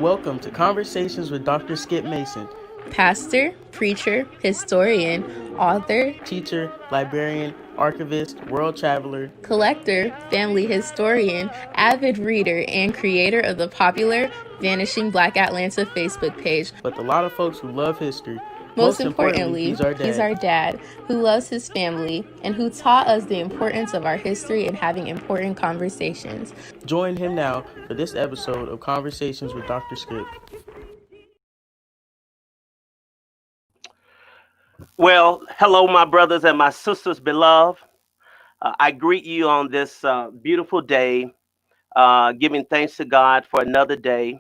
Welcome to Conversations with Dr. Skip Mason, pastor, preacher, historian, author, teacher, librarian, archivist, world traveler, collector, family historian, avid reader, and creator of the popular Vanishing Black Atlanta Facebook page. But a lot of folks who love history. Most importantly, he's our dad who loves his family and who taught us the importance of our history and having important conversations. Join him now for this episode of Conversations with Dr. Skip. Well, hello, my brothers and my sisters beloved. I greet you on this beautiful day, giving thanks to God for another day.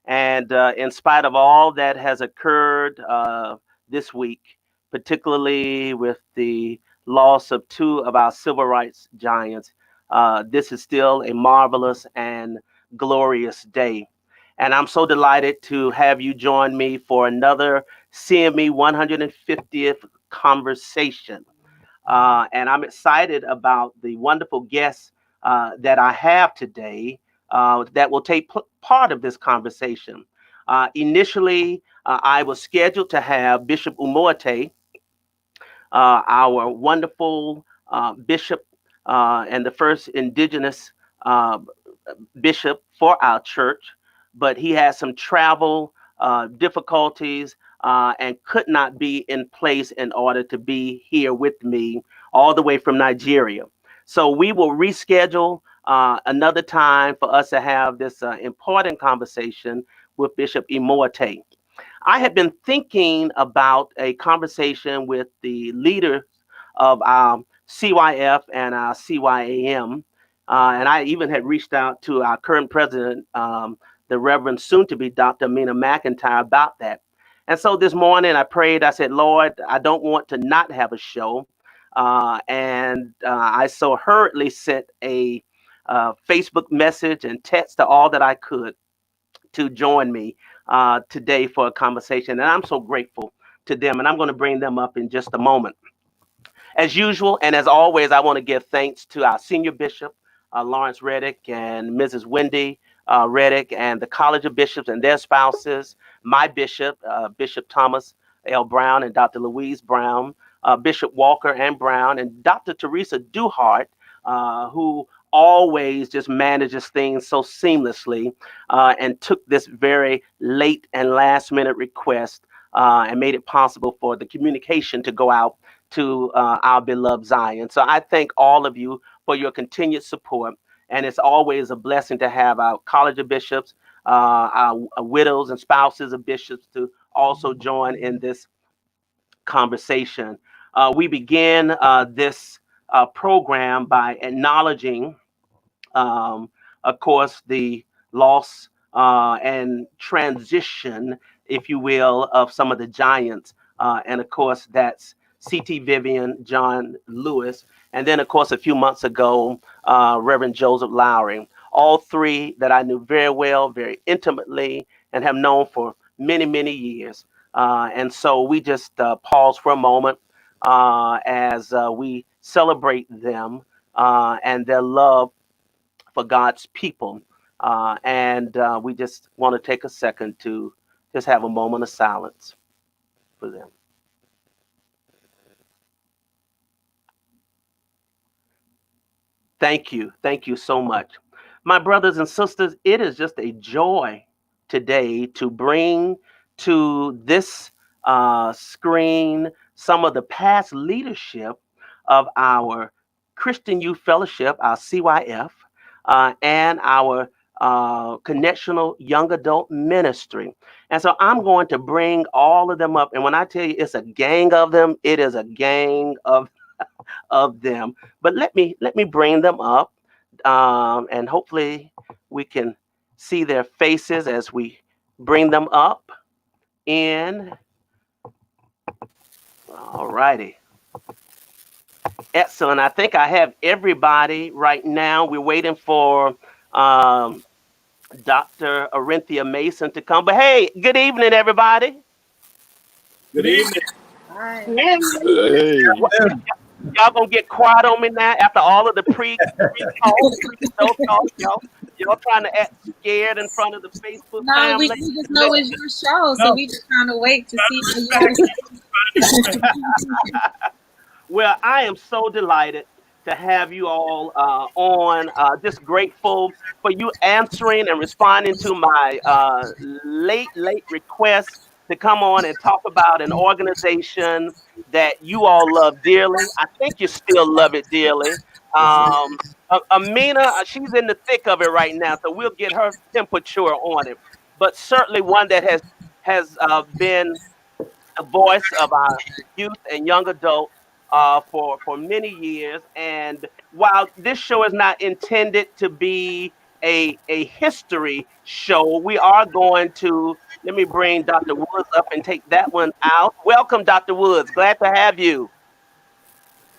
And in spite of all that has occurred this week, particularly with the loss of two of our civil rights giants, this is still a marvelous and glorious day. And I'm so delighted to have you join me for another CME 150th conversation. And I'm excited about the wonderful guests that I have today that will take part of this conversation. Initially, I was scheduled to have Bishop Umoate, our wonderful bishop and the first indigenous bishop for our church, but he had some travel difficulties and could not be in place in order to be here with me all the way from Nigeria. So we will reschedule another time for us to have this important conversation with Bishop Imoate. I have been thinking about a conversation with the leaders of our CYF and our CYAM. And I even had reached out to our current president, the Reverend soon-to-be Dr. Mina McIntyre, about that. And so this morning I prayed, I said, Lord, I don't want to not have a show. And I so hurriedly sent a Facebook message and text to all that I could to join me today for a conversation. And I'm so grateful to them. And I'm going to bring them up in just a moment. As usual, and as always, I want to give thanks to our senior bishop, Lawrence Reddick, and Mrs. Wendy Reddick, and the College of Bishops and their spouses, my bishop, Bishop Thomas L. Brown and Dr. Louise Brown, Bishop Walker and Brown, and Dr. Teresa Duhart, who always just manages things so seamlessly and took this very late and last minute request and made it possible for the communication to go out to our beloved Zion. So I thank all of you for your continued support. And it's always a blessing to have our College of Bishops, our widows and spouses of bishops to also join in this conversation. We begin this program by acknowledging, of course, the loss and transition, if you will, of some of the giants. And of course, that's C.T. Vivian, John Lewis, and then, of course, a few months ago, Reverend Joseph Lowry. All three that I knew very well, very intimately, and have known for many, many years. And so we just pause for a moment as we celebrate them and their love for God's people. And we just want to take a second to just have a moment of silence for them. Thank you. Thank you so much. My brothers and sisters, it is just a joy today to bring to this screen some of the past leadership of our Christian Youth Fellowship, our CYF, and our Connectional Young Adult Ministry. And so I'm going to bring all of them up. And when I tell you it's a gang of them, it is a gang of them. But let me bring them up, and hopefully we can see their faces as we bring them up in. All righty. Excellent. I think I have everybody right now. We're waiting for Dr. Arinthia Mason to come. But hey, good evening, everybody. Good evening. Hi. Hey. Y'all gonna get quiet on me now after all of the pre-talk, y'all Y'all trying to act scared in front of the Facebook No, we family? just know it's your show, so No. we just trying to wait to see how you Well, I am so delighted to have you all on. Just grateful for you answering and responding to my late request to come on and talk about an organization that you all love dearly. I think you still love it dearly. Amina, she's in the thick of it right now, so we'll get her temperature on it. But certainly one that has been a voice of our youth and young adult for many years. And while this show is not intended to be a history show, we are going to let me bring Dr. Woods up and take that one out. Welcome, Dr. Woods. Glad to have you.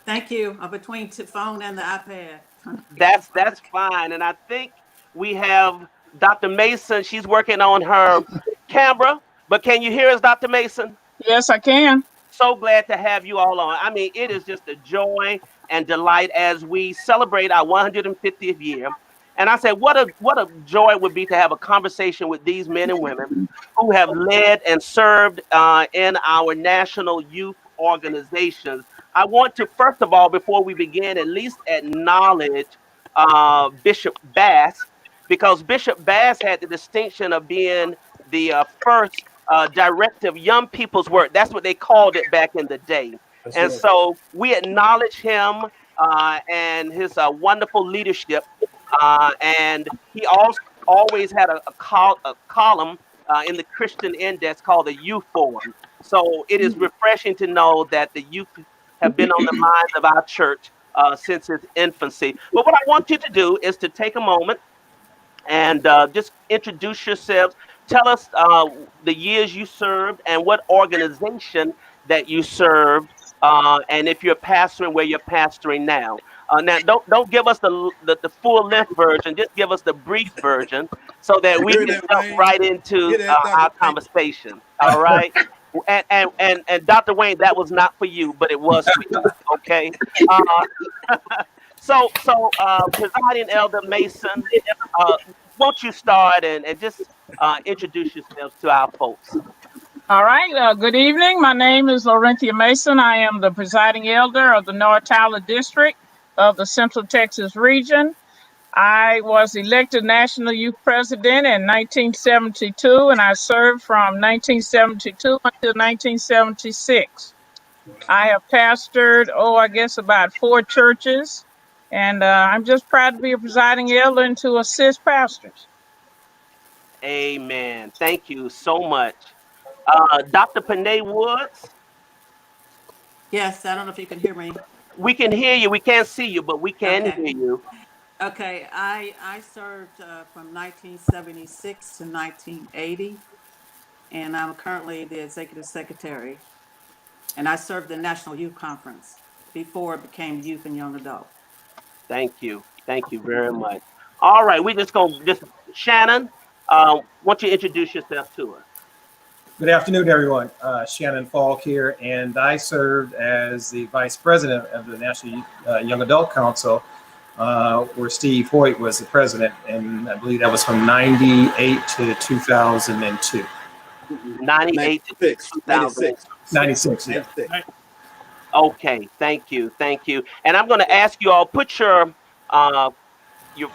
Thank you. I'm between the phone and the iPad. That's fine. And I think we have Dr. Mason. She's working on her camera. But can you hear us, Dr. Mason? Yes, I can. So glad to have you all on. I mean, it is just a joy and delight as we celebrate our 150th year. And I said, what a joy it would be to have a conversation with these men and women who have led and served in our national youth organizations. I want to, first of all, before we begin, at least acknowledge Bishop Bass, because Bishop Bass had the distinction of being the first director of young people's work. That's what they called it back in the day. That's And right. so we acknowledge him and his wonderful leadership. And he also always had a column in the Christian Index called the Youth Forum. So it is refreshing to know that the youth have been on the minds of our church since its infancy. But what I want you to do is to take a moment and just introduce yourselves. Tell us the years you served and what organization that you served, and if you're pastoring where you're pastoring now. Now, don't give us the full length version. Just give us the brief version so that You we heard can that, jump Wayne? right You into hear that, Dr. our Wayne? conversation. All right. And Dr. Wayne, that was not for you, but it was for you. Okay. Uh, so, presiding elder Mason, uh, won't you start and just introduce yourselves to our folks? All right. Good evening. My name is Laurentia Mason. I am the presiding elder of the North Tyler District of the Central Texas region. I was elected National Youth President in 1972, and I served from 1972 until 1976. I have pastored, I guess about 4 churches, and I'm just proud to be a presiding elder and to assist pastors. Amen. Thank you so much. Dr. Panay Woods, Yes, I don't know if you can hear me. we can hear you. We can't see you, but we can Okay. hear you. Okay. I served from 1976 to 1980, and I'm currently the executive secretary. And I served the National Youth Conference before it became Youth and Young Adult. Thank you. Thank you very much. All right, we're just going to just, Shannon, won't you introduce yourself to us? Good afternoon, everyone. Shannon Falk here, and I served as the vice president of the National Young Adult Council, where Steve Hoyt was the president, and I believe that was from 98 to 2002. 98 to 96. 2000. 96, yeah. 96. Okay, thank you, thank you. And I'm going to ask you all put uh, your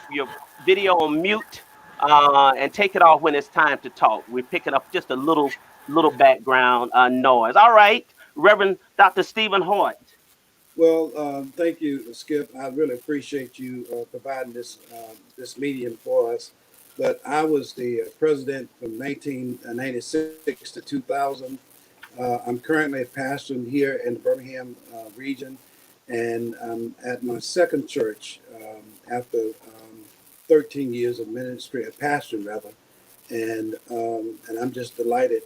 video on mute and take it off when it's time to talk. We're picking up just a little background noise. All right, Reverend Dr. Stephen Hoyt. Well, thank you, Skip. I really appreciate you providing this medium for us. But I was the president from 1996 to 2000. I'm currently a pastor here in the Birmingham region, and I'm at my second church after 13 years of ministry, a pastor rather, and I'm just delighted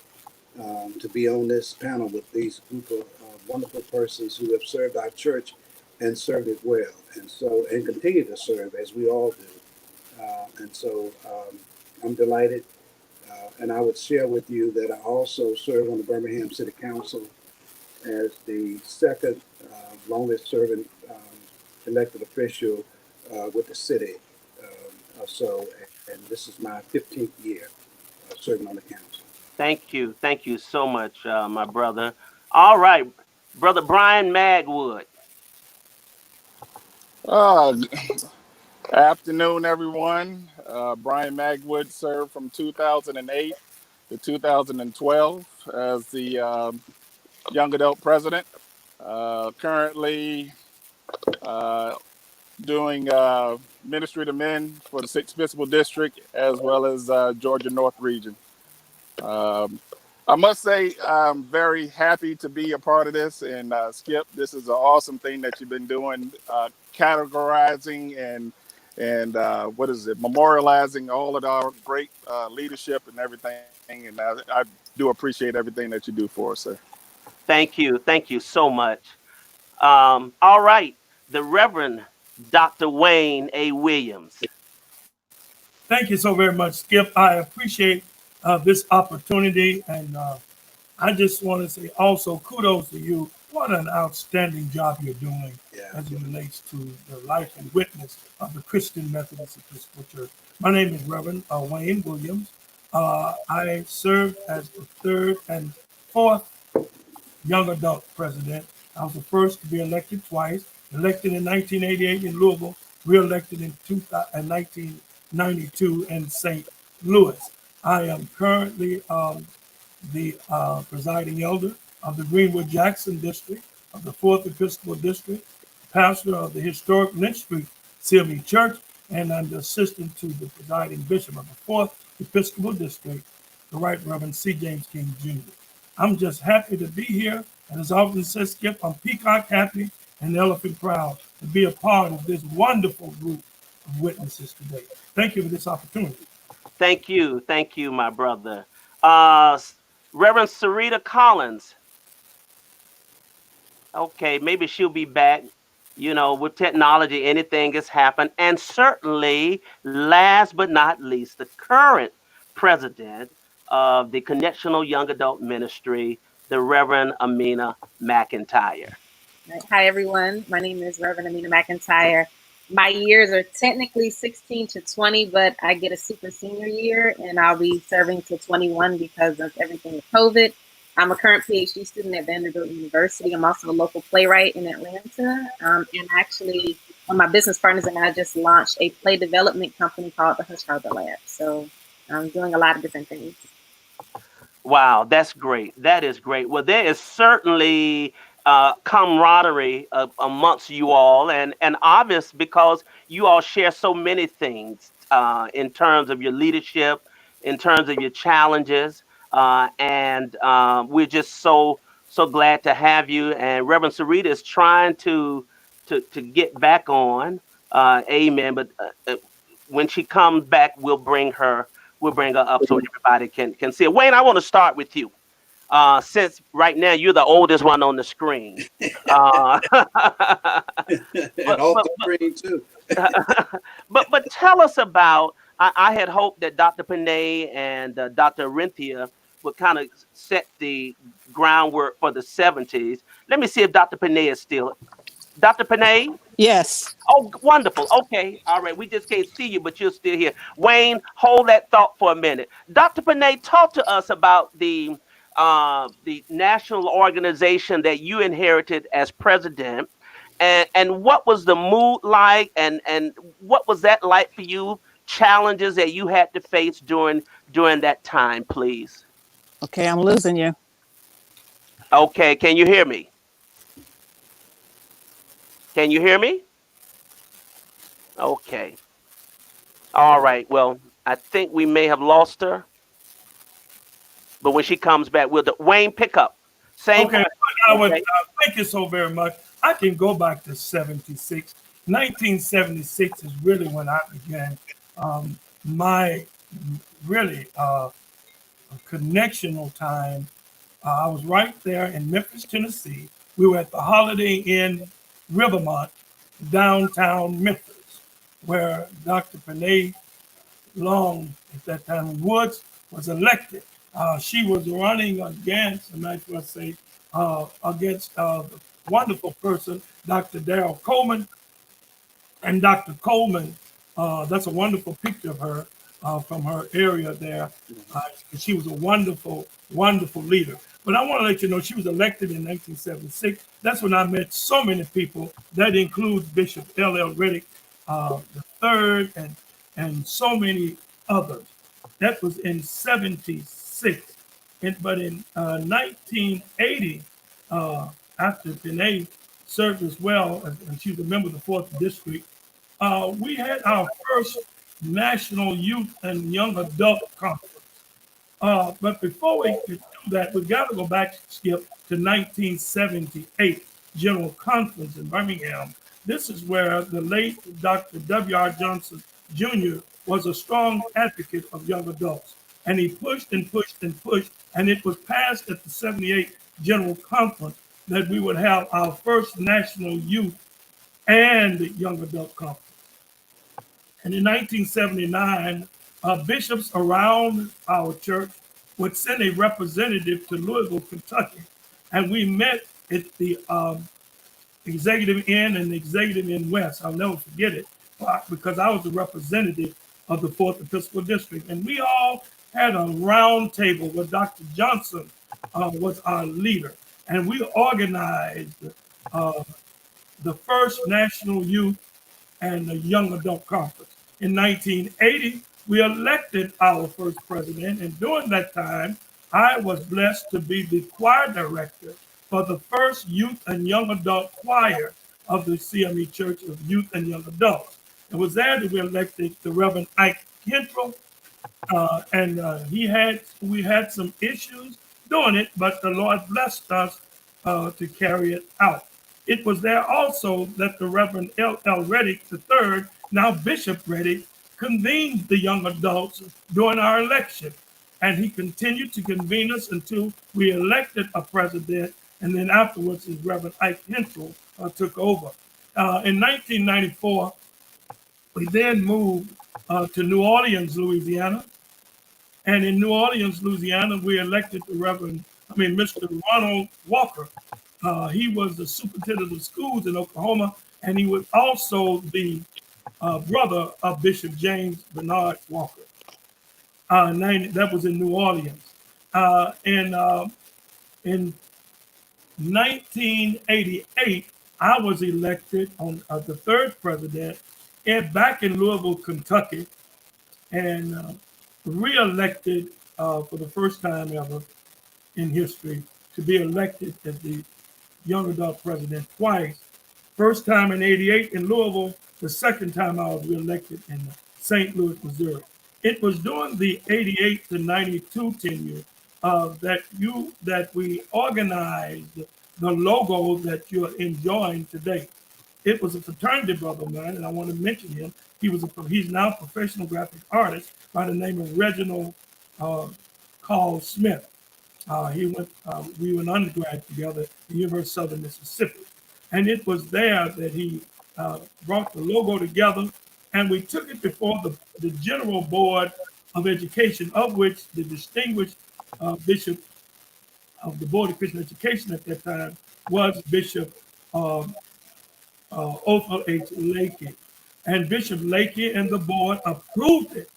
to be on this panel with these group of wonderful persons who have served our church and served it well, and continue to serve as we all do. I'm delighted, and I would share with you that I also serve on the Birmingham City Council as the second longest serving elected official with the city. so, and this is my 15th year serving on the council. Thank you so much, my brother. All right, brother Brian Magwood. Uh, Afternoon, everyone. Brian Magwood served from 2008 to 2012 as the young adult president. Currently uh, doing ministry to men for the 6th Episcopal District as well as Georgia North Region. Um, I must say, I'm very happy to be a part of this. And Skip, this is an awesome thing that you've been doing, categorizing and what is it, memorializing all of our great leadership and everything. And I do appreciate everything that you do for us, sir. Thank you so much. All right, the Reverend Dr. Wayne A. Williams. Thank you so very much, Skip. I appreciate this opportunity, and I just want to say also kudos to you. What an outstanding job you're doing as it relates to the life and witness of the Christian Methodist Episcopal Church. My name is Reverend Wayne Williams. I served as the third and fourth young adult president. I was the first to be elected twice, elected in 1988 in Louisville, re-elected in 1992 in St. Louis. I am currently the presiding elder of the Greenwood Jackson District of the 4th Episcopal District, pastor of the historic Lynch Street CME Church, and I'm the assistant to the presiding bishop of the 4th Episcopal District, the Right Reverend C. James King Jr. I'm just happy to be here, and as often says Skip, I'm peacock happy and elephant proud to be a part of this wonderful group of witnesses today. Thank you for this opportunity. Thank you, my brother. Uh, Reverend Sarita Collins. Okay, maybe she'll be back. You know, with technology, anything has happened. And certainly, last but not least, the current president of the Connectional Young Adult Ministry, the Reverend Amina McIntyre. Hi, everyone. My name is Reverend Amina McIntyre. My years are technically 16 to 20, but I get a super senior year, and I'll be serving to 21 because of everything with COVID. I'm a current PhD student at Vanderbilt University. I'm also a local playwright in Atlanta. And actually, one of my business partners and I just launched a play development company called the Hush Harbor Lab. So I'm doing a lot of different things. Wow, that's great. That is great. Well, there is certainly camaraderie amongst you all, and obvious because you all share so many things in terms of your leadership, in terms of your challenges, and we're just so glad to have you. And Reverend Sarita is trying to get back on, amen. But when she comes back, we'll bring her up so everybody can see it. Wayne, I want to start with you. Since right now you're the oldest one on the screen. And off the screen too. but tell us about, I had hoped that Dr. Panay and Dr. Arinthia would kind of set the groundwork for the 70s. Let me see if Dr. Panay is still. Dr. Panay? Yes. Oh, wonderful. Okay. All right. We just can't see you, but you're still here. Wayne, hold that thought for a minute. Dr. Panay, talk to us about the national organization that you inherited as president, and what was the mood like, and what was that like for you? Challenges that you had to face during that time, please. Okay, I'm losing you. Okay. Can you hear me? Can you hear me? Okay. All right. Well, I think we may have lost her, but when she comes back, we'll do. Wayne, pick up. Same. Okay. Thank you so very much. I can go back to 76. 1976 is really when I began my really connectional time. I was right there in Memphis, Tennessee. We were at the Holiday Inn Rivermont, downtown Memphis, where Dr. Panay Long, at that time, Woods, was elected. She was running against, and I must say, against the wonderful person, Dr. Darrell Coleman. And Dr. Coleman That's a wonderful picture of her from her area there. She was a wonderful, wonderful leader. But I want to let you know she was elected in 1976. That's when I met so many people. That includes Bishop L.L. Reddick the third and so many others. That was in 76. But in 1980, after Benet served as well, and she was a member of the 4th District, we had our first National Youth and Young Adult Conference. But before we could do that, we've got to go back, Skip, to 1978 General Conference in Birmingham. This is where the late Dr. W.R. Johnson Jr. was a strong advocate of young adults. And he pushed and pushed and pushed, and it was passed at the 78 General Conference that we would have our first National Youth and Young Adult Conference. And in 1979, bishops around our church would send a representative to Louisville, Kentucky. And we met at the Executive Inn and the Executive Inn West. I'll never forget it because I was the representative of the 4th Episcopal District. And we all had a round table where Dr. Johnson was our leader. And we organized the first National Youth and the Young Adult Conference. In 1980, we elected our first president, and during that time, I was blessed to be the choir director for the first youth and young adult choir of the CME Church of Youth and Young Adults. It was there that we elected the Reverend Ike Hintrell, and we had some issues doing it, but the Lord blessed us to carry it out. It was there also that the Reverend L.L. Reddick III, now Bishop Reddick, convened the young adults during our election. And he continued to convene us until we elected a president. And then afterwards, his Reverend Ike Hintrell took over. In 1994, we then moved to New Orleans, Louisiana. And in New Orleans, Louisiana, we elected Mr. Ronald Walker. He was the superintendent of schools in Oklahoma, and he was also the brother of Bishop James Bernard Walker. That was in New Orleans. In 1988, I was elected on the third president back in Louisville, Kentucky, and re-elected for the first time ever in history to be elected as the young adult president twice. First time in 88 in Louisville, the second time I was reelected in St. Louis, Missouri. It was during the 88 to 92 tenure that we organized the logo that you're enjoying today. It was a fraternity brother of mine, and I want to mention him. He's now a professional graphic artist by the name of Reginald Carl Smith. We went undergrad together at the University of Southern Mississippi. And it was there that he brought the logo together, and we took it before the General Board of Education, of which the distinguished bishop of the Board of Christian Education at that time was Bishop Othel H. Lakey. And Bishop Lakey and the board approved it.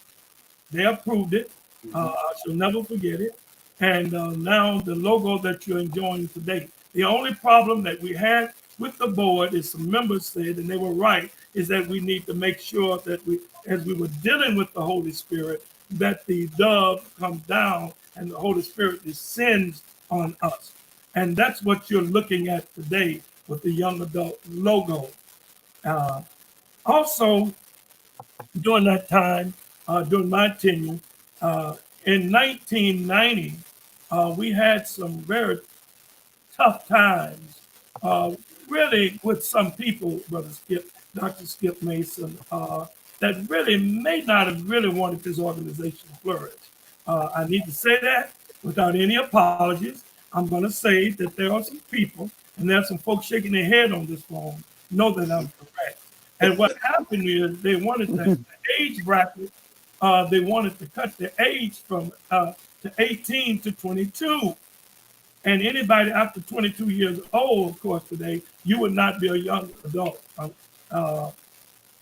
They approved it. I shall never forget it. And now the logo that you're enjoying today. The only problem that we had with the board is some members said, and they were right, is that we need to make sure that as we were dealing with the Holy Spirit, that the dove comes down and the Holy Spirit descends on us. And that's what you're looking at today with the young adult logo. Also, during that time, during my tenure, in 1990, we had some very tough times, really with some people, Brother Skip, Dr. Skip Mason, that really may not have really wanted this organization to flourish. I need to say that without any apologies. I'm going to say that there are some people, and there are some folks shaking their head on this phone, know that I'm correct. And what happened is they wanted the age bracket, they wanted to cut the age from to 18 to 22. And anybody after 22 years old, of course, today, you would not be a young adult.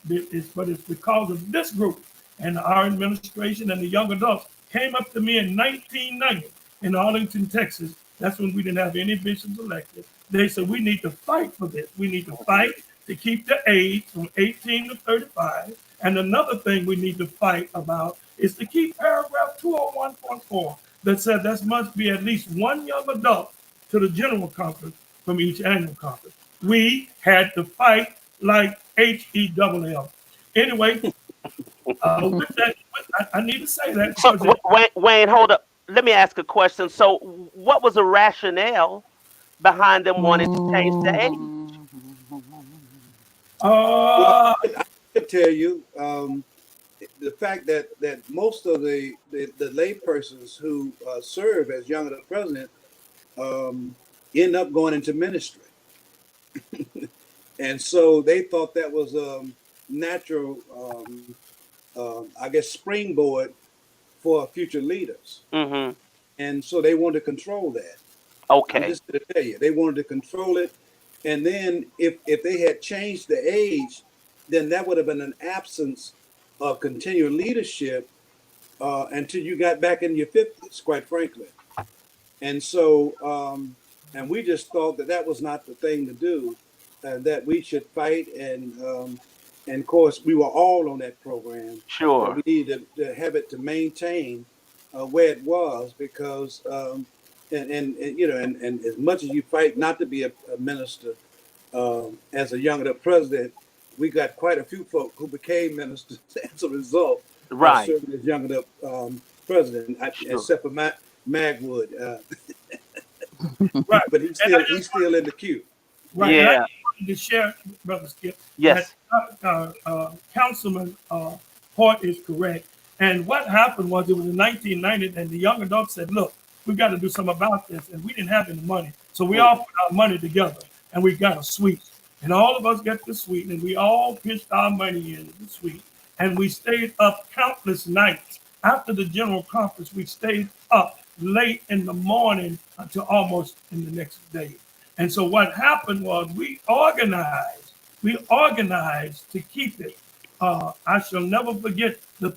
but it's because of this group and our administration and the young adults came up to me in 1990 in Arlington, Texas. That's when we didn't have any bishops elected. They said, we need to fight for this. We need to fight to keep the age from 18 to 35. And another thing we need to fight about is to keep paragraph 201.4 that said there must be at least one young adult to the general conference from each annual conference. We had to fight like HELL. Anyway, with that, I need to say that So, because Wayne, hold up. Let me ask a question. So, what was the rationale behind them wanting to change the age? Well, uh, I can tell you the fact that most of the lay persons who serve as young adult president um, end up going into ministry. And so they thought that was a natural, I guess, springboard for future leaders. Mm-hmm. And so they wanted to control that. I'm Okay. just going to tell you, they wanted to control it. And then if they had changed the age, then that would have been an absence of continual leadership until you got back in your 50s, quite frankly. And so, and we just thought that that was not the thing to do, that we should fight. And of course, we were all on that program, that Sure. we needed to have it to maintain where it was because, and you know, and as much as you fight not to be a minister, as a young adult president, we got quite a few folk who became ministers as a result of Right. serving as young adult president, Sure. except for Magwood. right. But And I he's still in the queue. Right, and I Yeah. just wanted to share, Brother Skip, that Yes. Councilman Hort is correct. And what happened was it was in 1990, and the young adults said, look, we've got to do something about this. And we didn't have any money. So we all put our money together, and we got a suite. And all of us got the suite, and we all pitched our money in the suite. And we stayed up countless nights. After the general conference, we stayed up late in the morning until almost in the next day. And so what happened was we organized. To keep it. I shall never forget the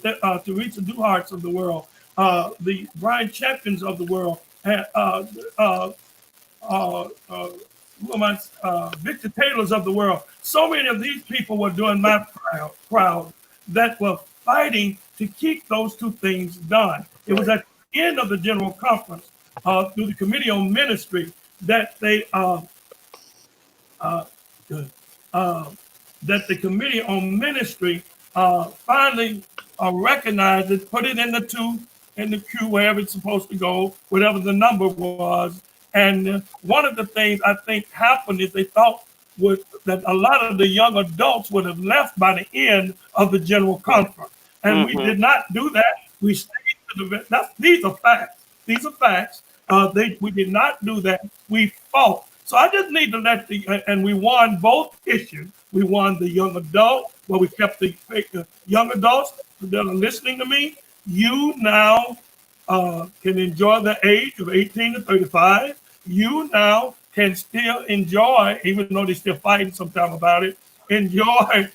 Teresa Duharts of the world, the Brian Champions of the world, and Victor Taylors of the world. So many of these people were doing my crowd that were fighting to keep those two things done. It was at the end of the general conference through the Committee on Ministry that they uh, that the Committee on Ministry finally recognized it, put it in the queue wherever it's supposed to go, whatever the number was. And one of the things I think happened is they thought that a lot of the young adults would have left by the end of the general conference. And we Mm-hmm. did not do that. We stayed to these are facts. These are facts. We did not do that. We fought. So I just need to and we won both issues. We won the young adult, where we kept the young adults that are listening to me. You now can enjoy the age of 18 to 35. You now can still enjoy, even though they're still fighting sometime about it, enjoy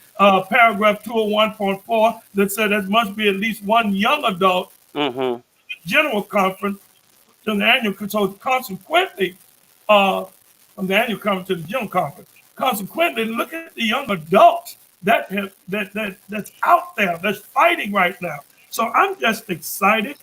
paragraph 201.4 that said there must be at least one young adult Mm-hmm. general conference to the annual. So consequently, uh, from the annual conference to the general conference. Consequently, look at the young adults that's out there that's fighting right now. So I'm just excited.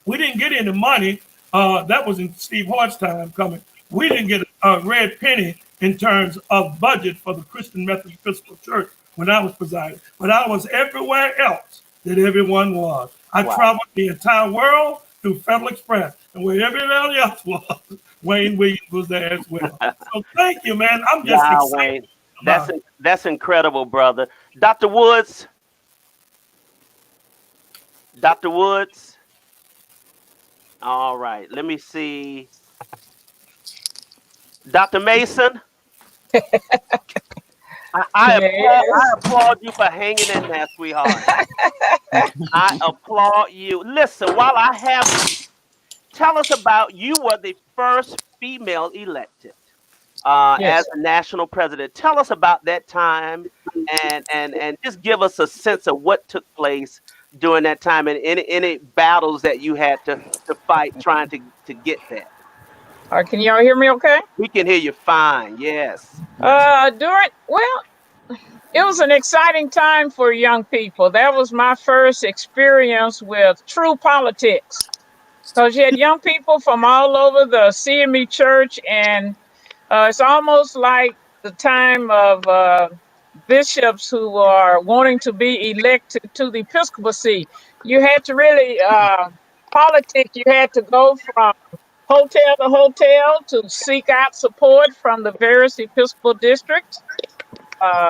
We didn't get any money. That was in Steve Hart's time coming. We didn't get a red penny in terms of budget for the Christian Methodist Episcopal Church when I was presiding, but I was everywhere else that everyone was. I Wow. traveled the entire world through Federal Express, and where everybody else was, Wayne Williams was there as well. So thank you, man. I'm just Wow, excited Wayne. about it. That's incredible, brother. Dr. Woods. Dr. Woods. All right. Let me see. Dr. Mason. I Yes. applaud you for hanging in there, sweetheart. I applaud you. Listen, while I have you, tell us about you were the first female elected. as Yes. a national president. Tell us about that time, and just give us a sense of what took place during that time, and any battles that you had to fight trying to get that. Can y'all hear me okay? We can hear you fine. Yes. Yes. Well, it was an exciting time for young people. That was my first experience with true politics. Because you had young people from all over the CME church, and it's almost like the time of bishops who are wanting to be elected to the episcopacy. You had to really politic. You had to go from hotel to hotel to seek out support from the various episcopal districts. Uh,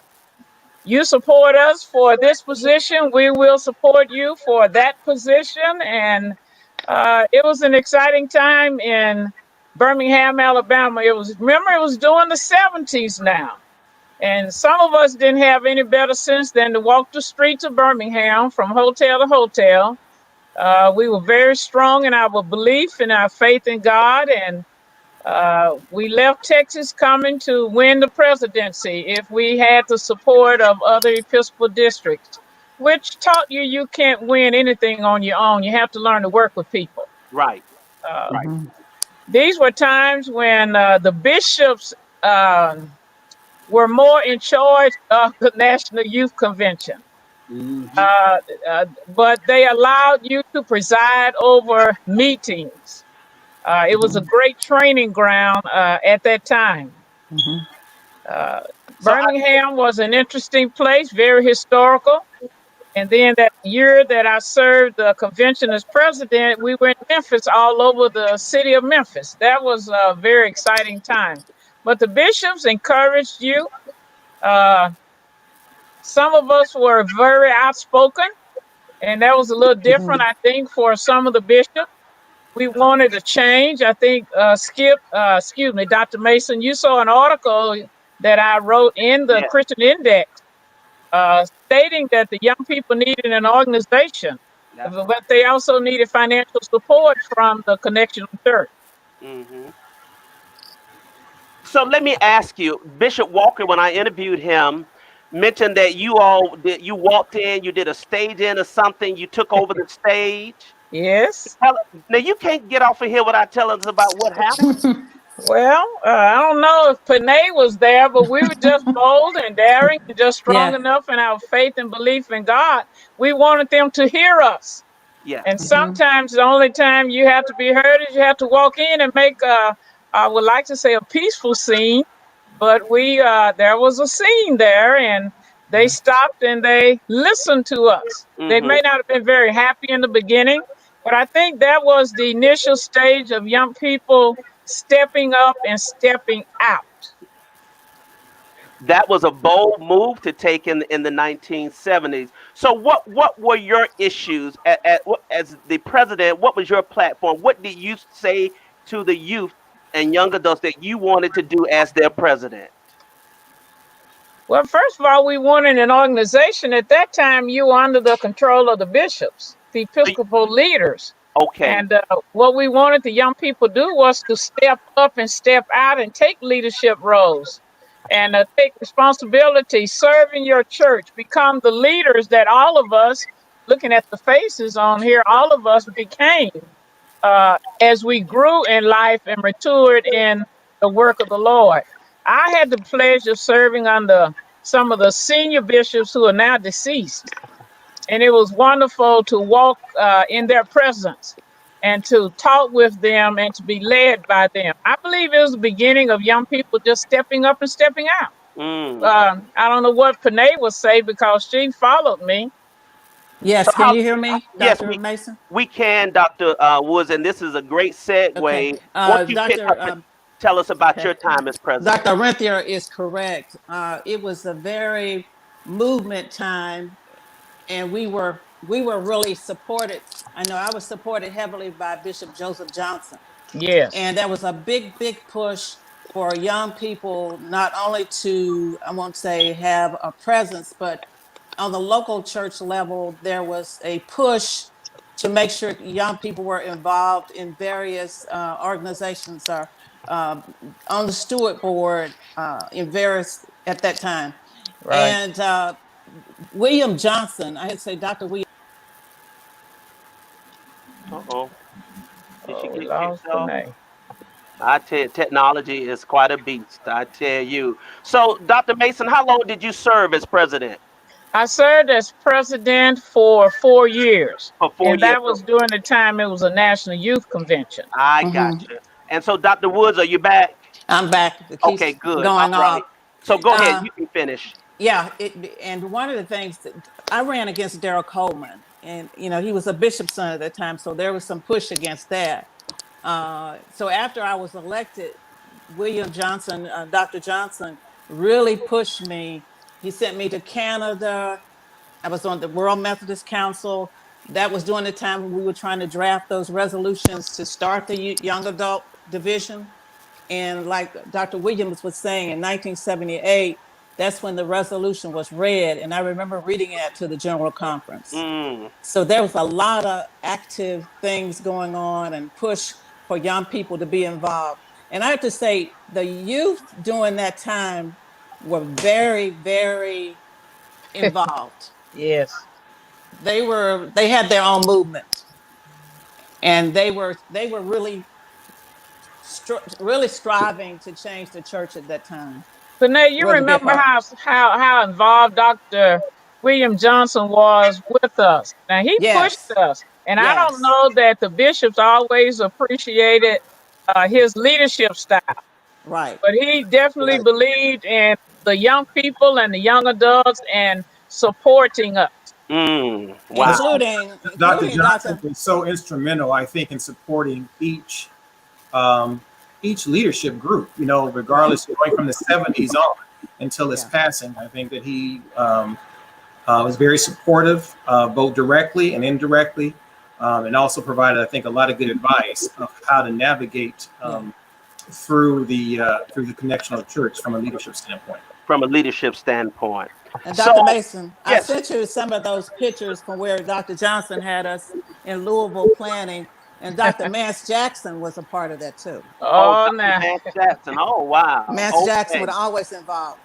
you support us for this position, we will support you for that position. And it was an exciting time in Birmingham, Alabama. Remember, it was during the 70s now. And some of us didn't have any better sense than to walk the streets of Birmingham from hotel to hotel. We were very strong in our belief and our faith in God. And we left Texas coming to win the presidency if we had the support of other Episcopal districts, which taught you you can't win anything on your own. You have to learn to work with people. Right. Uh, Right. these were times when the bishops were more in charge of the National Youth Convention. Mhm. Uh, but they allowed you to preside over meetings. It was a great training ground at that time. Uh, So I, Birmingham was an interesting place, very historical. And then that year that I served the convention as president, we were in Memphis, all over the city of Memphis. That was a very exciting time. But the bishops encouraged you. Uh, some of us were very outspoken, and that was a little different, I think, for some of the bishops. We wanted a change. I think, Dr. Mason, you saw an article that I wrote in the yes, Christian Index stating that the young people needed an organization, that's but right. they also needed financial support from the Connectional Church. Hmm. So let me ask you, Bishop Walker, when I interviewed him, mentioned that you walked in, you did a stage in or something, you took over the stage. Yes. Now you can't get off of here without telling us about what happened. Well, I don't know if Panay was there, but we were just bold and daring and just strong Yeah. enough in our faith and belief in God. We wanted them to hear us. Yes. And sometimes the only time you have to be heard is you have to walk in and make I would like to say a peaceful scene, but there was a scene there, and they stopped and they listened to us. They Hmm. may not have been very happy in the beginning, but I think that was the initial stage of young people stepping up and stepping out. That was a bold move to take in the 1970s. So what were your issues as the president? What was your platform? What did you say to the youth and young adults that you wanted to do as their president? Well, first of all, we wanted an organization. At that time, you were under the control of the bishops, the So Episcopal leaders. okay. And what we wanted the young people to do was to step up and step out and take leadership roles and take responsibility, serve in your church, become the leaders that all of us, looking at the faces on here, all of us became as we grew in life and matured in the work of the Lord. I had the pleasure of serving under some of the senior bishops who are now deceased. And it was wonderful to walk in their presence and to talk with them and to be led by them. I believe it was the beginning of young people just stepping up and stepping out. Mm. I don't know what Panay would say because she followed me. So Yes. Can how? you hear me, Yes, Dr. Mason? we can, Dr. Woods, and this is a great Okay. segue. Won't you pick Dr. up and tell us about Okay. your time as president? Dr. Renthier is correct. It was a very movement time, and we were really supported. I know I was supported heavily by Bishop Joseph Johnson. Yes. And that was a big push for young people, not only to, I won't say have a presence, but on the local church level, there was a push to make sure young people were involved in various organizations or on the steward board in various at that time. Right. And William Johnson, I had to say Dr. William. Uh-oh. Did she Oh, we get lost kicked the off? name. I tell you, technology is quite a beast. I tell you. So, Dr. Mason, how long did you serve as president? I served as president for 4 years, For four and years. that was during the time it was a national youth convention. I got Mhm. you. And so, Dr. Woods, are you back? I'm back. It Okay, keeps good. All going right. off. So go ahead. Uh, You can finish. yeah, and one of the things that I ran against Daryl Coleman, and he was a bishop's son at that time, so there was some push against that. So after I was elected, William Johnson, Dr. Johnson, really pushed me. He sent me to Canada. I was on the World Methodist Council. That was during the time when we were trying to draft those resolutions to start the young adult division. And like Dr. Williams was saying, in 1978, that's when the resolution was read. And I remember reading it to the General Conference. Mm, So there was a lot of active things going on and push for young people to be involved. And I have to say, the youth during that time were very, very involved. Yes. They had their own movement, and they were really striving to change the church at that time. But It you was a big remember part. how involved Dr. William Johnson was with us. Now he pushed Yes, us, and I don't yes, know that the bishops always appreciated his leadership style, right, but he definitely right. believed in the young people and the young adults and supporting us. wow. Including Dr. including Johnson Dr. was so instrumental, I think, in supporting um, each leadership group. Right. Regardless, going from the '70s on until his Yeah. passing. I think that he was very supportive, both directly and indirectly, and also provided, I think, a lot of good advice of how to navigate Yeah. through the connectional church from a leadership standpoint. From a leadership standpoint. And So, Dr. Mason, I yes. sent you some of those pictures from where Dr. Johnson had us in Louisville planning, and Dr. Mance Jackson was a part of that too. Oh, Oh, Dr. now. Vance Jackson. Oh, wow. Mance Jackson was Okay. always involved.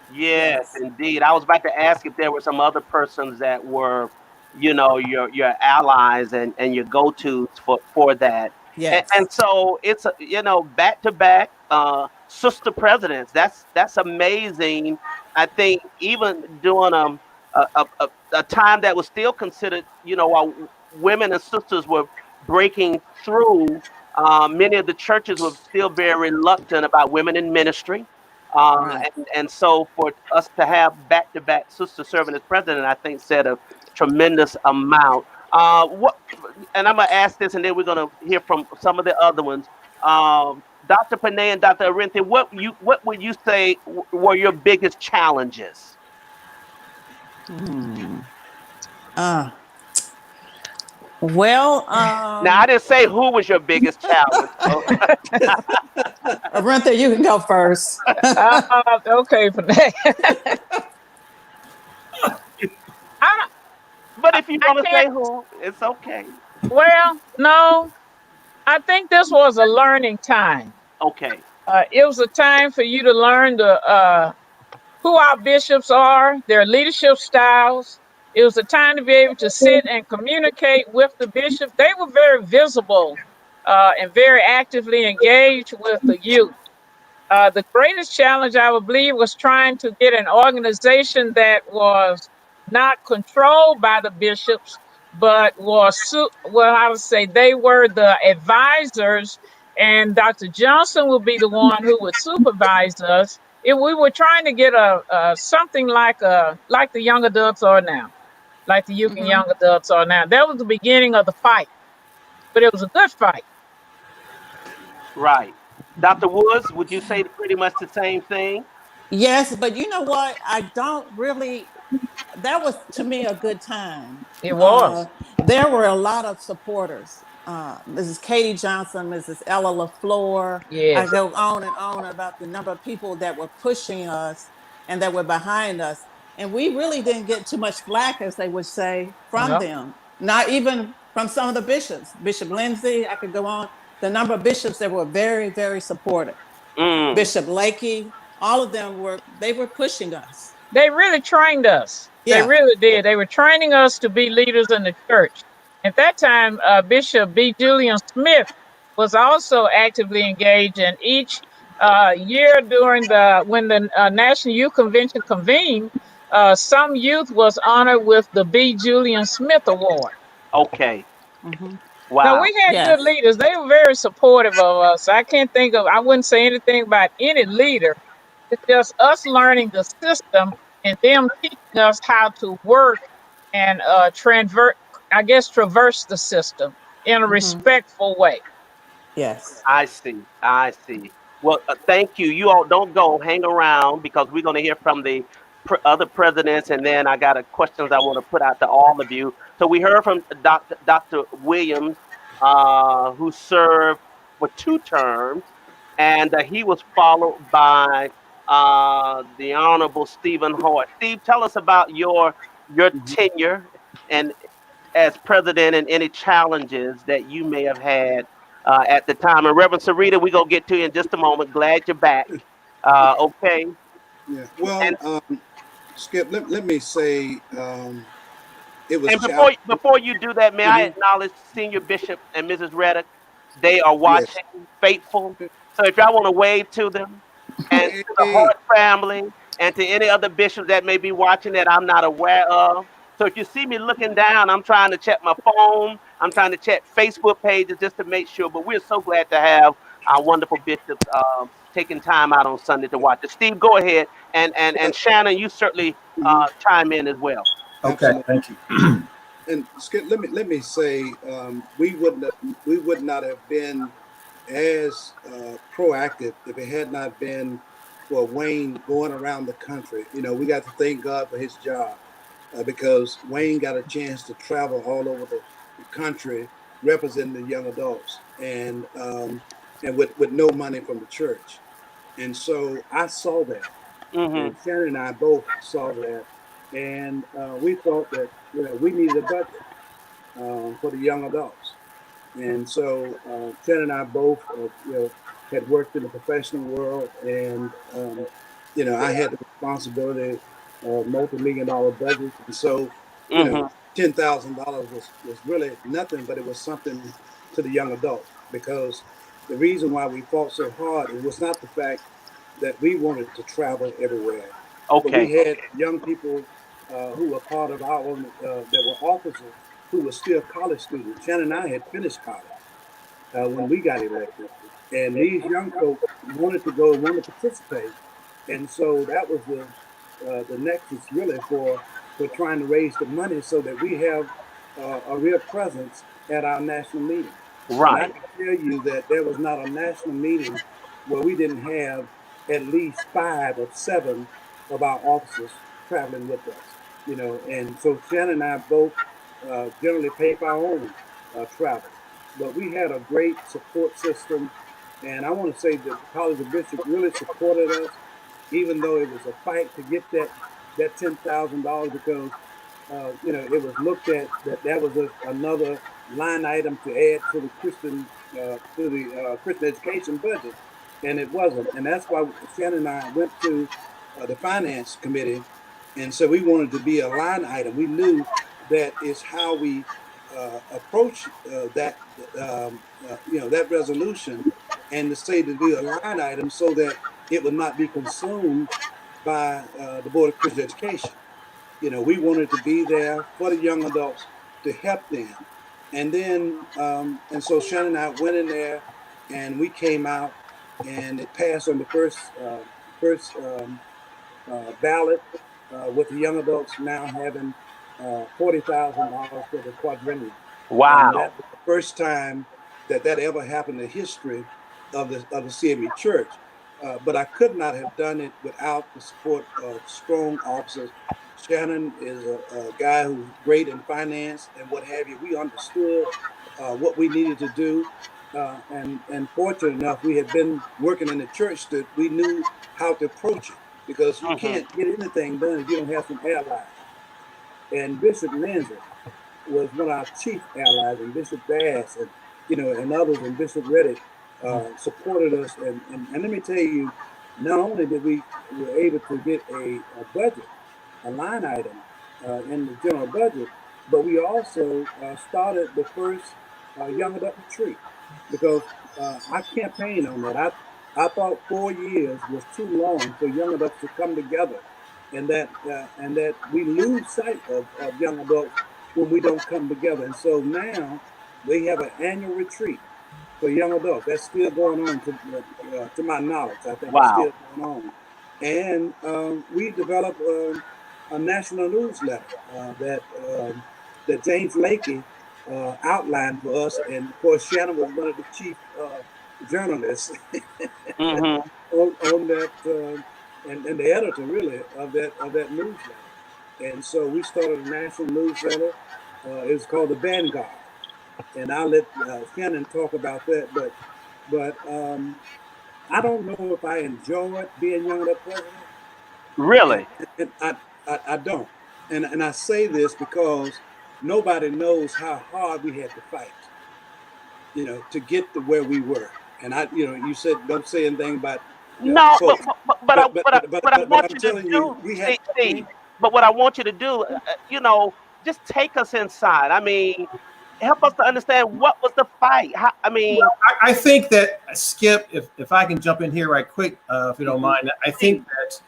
Yes, Yes, indeed. I was about to ask if there were some other persons that were, your allies and your go-tos for that. And yes, so it's back to back sister presidents. That's amazing. I think even during a time that was still considered, while women and sisters were breaking through, many of the churches were still very reluctant about women in ministry. right. And so for us to have back-to-back sisters serving as president, I think said a tremendous amount. What, and I'm gonna ask this, and then we're gonna hear from some of the other ones. Dr. Panay and Dr. Arinthi, what would you say were your biggest challenges? Hmm. Uh, well, Now, I didn't say who was your biggest challenge. So. Arintha, you can go first. Okay, for that. I, But if you I want to can't. say who, it's okay. Well, no, I think this was a learning time. Okay. It was a time for you to learn who our bishops are, their leadership styles. It was a time to be able to sit and communicate with the bishop. They were very visible and very actively engaged with the youth. The greatest challenge, I would believe, was trying to get an organization that was not controlled by the bishops, but well, I would say they were the advisors, and Dr. Johnson would be the one who would supervise us. If we were trying to get a something like the young adults are now, like the youth and Hmm. young adults are now. That was the beginning of the fight, but it was a good fight. Right. Dr. Woods, would you say pretty much the same thing? Yes, but you know what? I don't really. That was to me a good time. It was. There were a lot of supporters. Mrs. Katie Johnson, Mrs. Ella LaFleur. I Yes. go on and on about the number of people that were pushing us and that were behind us. And we really didn't get too much flack, as they would say, from No. them. Not even from some of the bishops. Bishop Lindsay, I could go on. the number of bishops that were very, very supportive. Mm. Bishop Lakey, all of them they were pushing us. They really trained us. They Yeah. really did. They were training us to be leaders in the church. At that time, Bishop B. Julian Smith was also actively engaged, and each year during when the National Youth Convention convened, some youth was honored with the B. Julian Smith Award. Okay. Mm-hmm. Now Wow. we had good Yes. leaders. They were very supportive of us. I wouldn't say anything about any leader. It's just us learning the system and them teaching us how to work and traverse the system in a Mm-hmm. respectful way. Yes. I see. I see. Well, thank you. You all don't go. Hang around because we're going to hear from the other presidents, and then I got a questions I want to put out to all of you. So we heard from Dr. Williams, who served for 2 terms, and he was followed by the Honorable Stephen Hort. Steve, tell us about your Mhm. tenure and as president and any challenges that you may have had at the time. And Reverend Sarita, we're going to get to you in just a moment. Glad you're back. Okay. Yeah. And Well, Skip, let me say it was and challenging. before you do that, may I Mhm. acknowledge Senior Bishop and Mrs. Reddick? They are Yes. watching, faithful. So if y'all want to wave to them and to the Hey. Hart family and to any other bishops that may be watching that I'm not aware of. So if you see me looking down, I'm trying to check my phone. I'm trying to check Facebook pages just to make sure. But we're so glad to have our wonderful bishops taking time out on Sunday to watch it. Steve, go ahead. And Well, Shannon, you certainly mhm, chime in as well. Okay, absolutely. thank you. And Skip, let me say we would not have been as proactive if it had not been for Wayne going around the country. You know, we got to thank God for his job because Wayne got a chance to travel all over the country representing the young adults and with no money from the church. And so I saw that, Hmm. and Shannon and I both saw that, and we thought that we needed a budget for the young adults. And so Chen and I both, had worked in the professional world, and I had the responsibility of multi-million-dollar budgets, and so Hmm. $10,000 was really nothing, but it was something to the young adults because the reason why we fought so hard it was not the fact that we wanted to travel everywhere, but we Okay. had young people who were part of our that were officers who were still college students. Shannon and I had finished college when we got elected, and these young folks wanted to go, wanted to participate, and so that was the nexus really for trying to raise the money so that we have a real presence at our national meeting. And I Right. can tell you that there was not a national meeting where we didn't have at least 5 or 7 of our officers traveling with us. And so Shannon and I both generally pay for our own travel, but we had a great support system. And I want to say that the College of Bishops really supported us, even though it was a fight to get that $10,000 because it was looked at that was another line item to add to the Christian education budget, and it wasn't. And that's why Shannon and I went to the finance committee, and so we wanted to be a line item. We knew that is how we approach that resolution, and to say to do a line item so that it would not be consumed by the Board of Christian Education. We wanted to be there for the young adults to help them. And so Shannon and I went in there and we came out and it passed on the first ballot with the young adults now having $40,000 for the quadrennium. And Wow. that was the first time that ever happened in the history of the CME Church. But I could not have done it without the support of strong officers. Shannon is a guy who's great in finance and what have you. We understood what we needed to do. And fortunate enough, we had been working in the church that we knew how to approach it because you Hmm. can't get anything done if you don't have some allies. And Bishop Lanza was one of our chief allies, and Bishop Bass, and others, and Bishop Reddick supported us. And let me tell you, not only did we were able to get a budget, a line item in the general budget, but we also started the first young adult retreat because I campaigned on that. I thought 4 years was too long for young adults to come together, and that we lose sight of young adults when we don't come together. And so now they have an annual retreat for young adults. That's still going on to my knowledge. I think it's Wow. still going on. And we developed a national newsletter that James Lakey outlined for us. And of course, Shannon was one of the chief journalists Mm-hmm. on that, and the editor really of that newsletter. And so we started a national newsletter. It was called the Vanguard, and I'll let Shannon talk about that. But I don't know if I enjoyed being young adult president, and, Really? and I don't. And I say this because nobody knows how hard we had to fight, to get to where we were. And you said don't say anything about No, but folks, but but I but I, what I but want I'm you to telling you, do, we had Steve. But what I want you to do, just take us inside. I mean, help us to understand what was the fight. How, I mean, I think that Skip, if I can jump in here right quick, if you don't Mhm. mind, I think that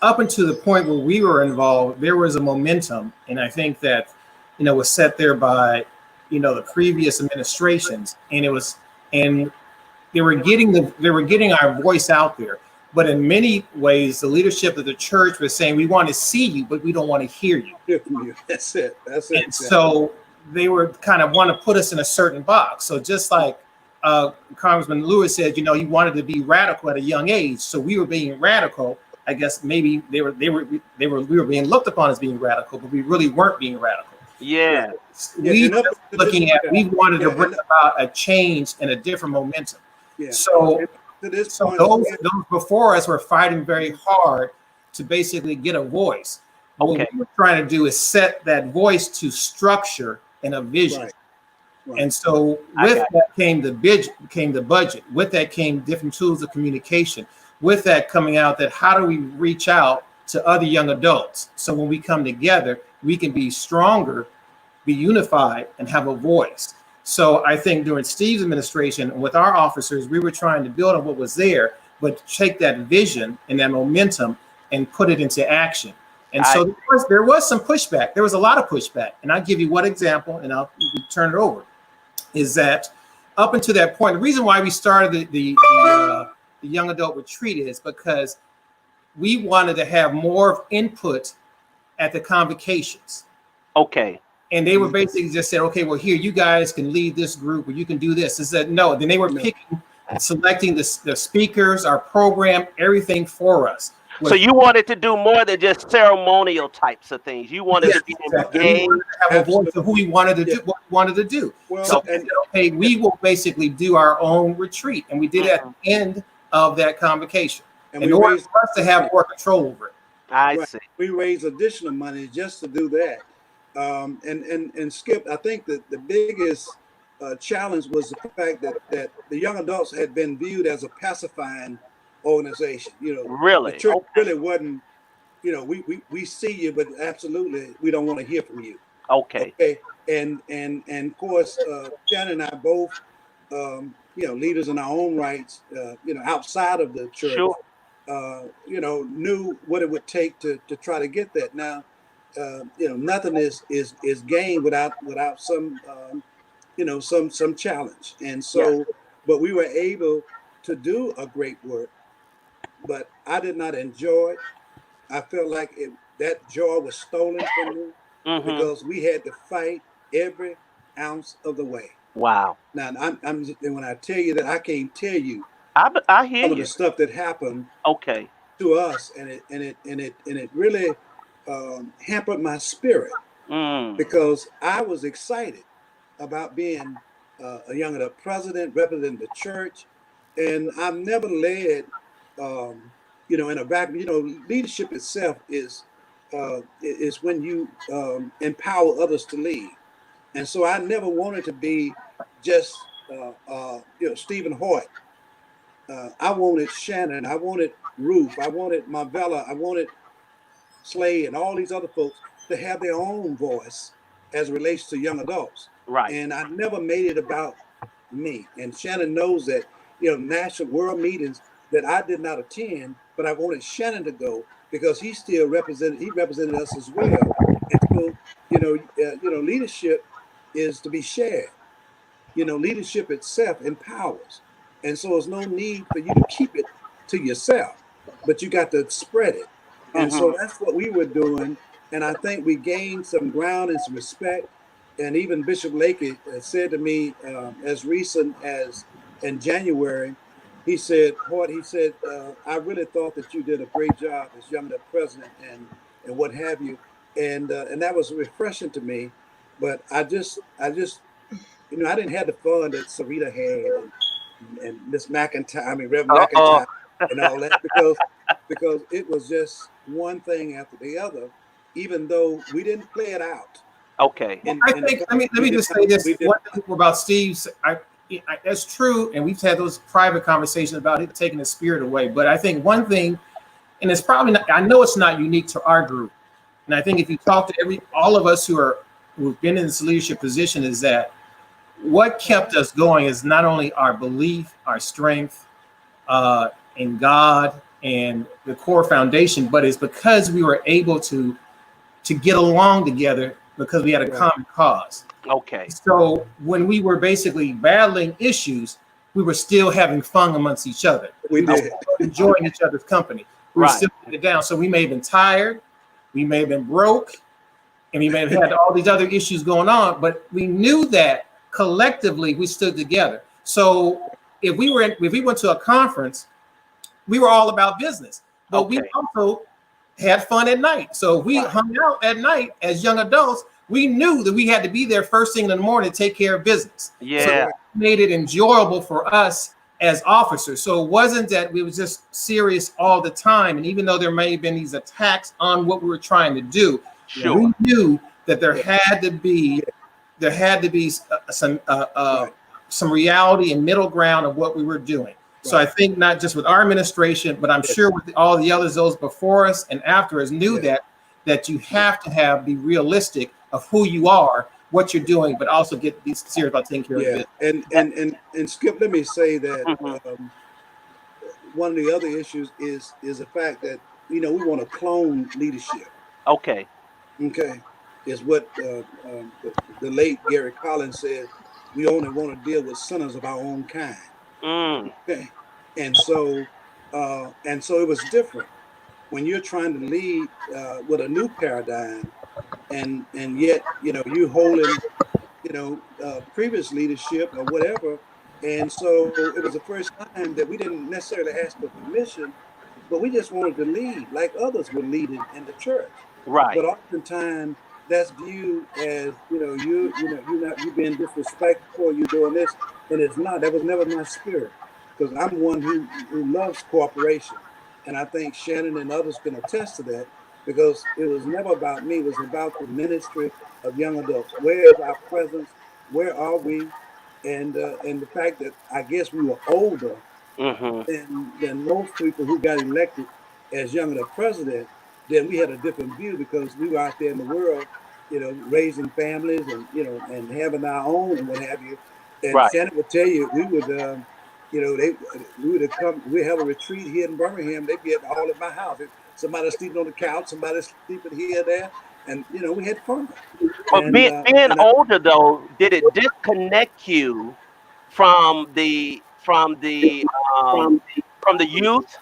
up until the point where we were involved, there was a momentum, and I think that was set there by the previous administrations, and and they were getting our voice out there. But in many ways, the leadership of the church was saying, "We want to see you, but we don't want to hear you." hear from you. That's it. That's it. And so they were kind of want to put us in a certain box. So just like Congressman Lewis said, he wanted to be radical at a young age. So we were being radical. I guess maybe we were being looked upon as being radical, but we really weren't being radical. Right. yeah, Yeah. We And up just to this, looking at we wanted to yeah, bring about a change and a different momentum. yeah. So And to this so point, those before us were fighting very hard to basically get a voice. What okay, we were trying to do is set that voice to structure and a vision. right, right. And so I with got that came the budget. With that came different tools of communication. With that coming out that how do we reach out to other young adults? So when we come together, we can be stronger, be unified, and have a voice. So I think during Steve's administration with our officers, we were trying to build on what was there, but take that vision and that momentum and put it into action. And I so there was some pushback. There was a lot of pushback. And I'll give you one example and I'll turn it over. Is that up until that point, the reason why we started the young adult retreat is because we wanted to have more input at the convocations. okay, And they were basically just said, okay, well, here, you guys can lead this group or you can do this. Is that no? Then they were No. picking, selecting the speakers, our program, everything for us. so you wanted to do more than just ceremonial types of things. You wanted Yes, to be exactly. We engaged. wanted to have a voice of who we wanted to do, what we wanted to do. Well, So we and said, okay, we will basically do our own retreat. And we did it at Mhm. the end of that convocation and in we order raised for us to have more control over it. I right. see. We raised additional money just to do that. And Skip, I think that the biggest challenge was the fact that the young adults had been viewed as a pacifying organization. The Really? church Okay. really wasn't. We see you, but absolutely we don't want to hear from you. Okay. Okay, and of course, Shannon and I both, leaders in our own rights, outside of the church, Sure. knew what it would take to try to get that. Now, nothing is gained without some, some challenge. And Yes. so, but we were able to do a great work, but I did not enjoy it. I felt like that joy was stolen from me Mm-hmm. because we had to fight every ounce of the way. Wow. Now, and when I tell you that, I can't tell you I hear some of the you. stuff that happened Okay. to us, and it really hampered my spirit Mm. because I was excited about being a young adult president, representing the church, and I've never led, in a vacuum. Leadership itself is when you empower others to lead. And so I never wanted to be just, Stephen Hoyt. I wanted Shannon. I wanted Ruth. I wanted Marvella. I wanted Slay and all these other folks to have their own voice as it relates to young adults. Right. And I never made it about me. And Shannon knows that, national world meetings that I did not attend, but I wanted Shannon to go because he still represented us as well. And so, leadership is to be shared. Leadership itself empowers. And so there's no need for you to keep it to yourself, but you got to spread it. And so that's what we were doing. And I think we gained some ground and some respect. And even Bishop Lakey said to me as recent as in January, he said, Hort, I really thought that you did a great job as young adult president and what have you. And that was refreshing to me. But I didn't have the fun that Sarita had and Miss McIntyre, Reverend McIntyre, and all that because it was just one thing after the other, even though we didn't play it out. Okay. I think let me just say this one thing about Steve's. That's true, and we've had those private conversations about it taking the spirit away. But I think one thing, and it's probably not, I know it's not unique to our group, and I think if you talk to all of us who've been in this leadership position, is that what kept us going is not only our belief, our strength in God and the core foundation, but it's because we were able to get along together because we had a common cause. Okay. So when we were basically battling issues, we were still having fun amongst each other. We did. Enjoying each other's company. We were still getting it down. So we may have been tired, we may have been broke, and we may have had all these other issues going on, but we knew that collectively we stood together. So if we went to a conference, we were all about business, but we also had fun at night. So if we hung out at night as young adults, we knew that we had to be there first thing in the morning to take care of business. Yeah. So it made it enjoyable for us as officers. So it wasn't that we was just serious all the time. And even though there may have been these attacks on what we were trying to do, we knew that there had to be some reality and middle ground of what we were doing. So I think not just with our administration, but I'm sure with all the others, those before us and after us, knew that you have to be realistic of who you are, what you're doing, but also get these serious about taking care of it. And Skip, let me say that one of the other issues is the fact that we want to clone leadership. Okay. Is what the late Gary Collins said. We only want to deal with sinners of our own kind. Okay, and so it was different when you're trying to lead with a new paradigm, and yet you holding previous leadership or whatever, and so it was the first time that we didn't necessarily ask for permission, but we just wanted to lead like others were leading in the church. Right. But oftentimes that's viewed as you being disrespectful, you doing this, and it's not. That was never my spirit, because I'm one who loves cooperation, and I think Shannon and others can attest to that, because it was never about me. It was about the ministry of young adults. Where is our presence? Where are we? And the fact that I guess we were older than most people who got elected as young adult president, then we had a different view because we were out there in the world, raising families and and having our own and what have you. And Shannon would tell you, we would, we would come. We have a retreat here in Birmingham. They'd be all at my house. Somebody sleeping on the couch, somebody sleeping here, there, and we had fun. But being older though, did it disconnect you from the youth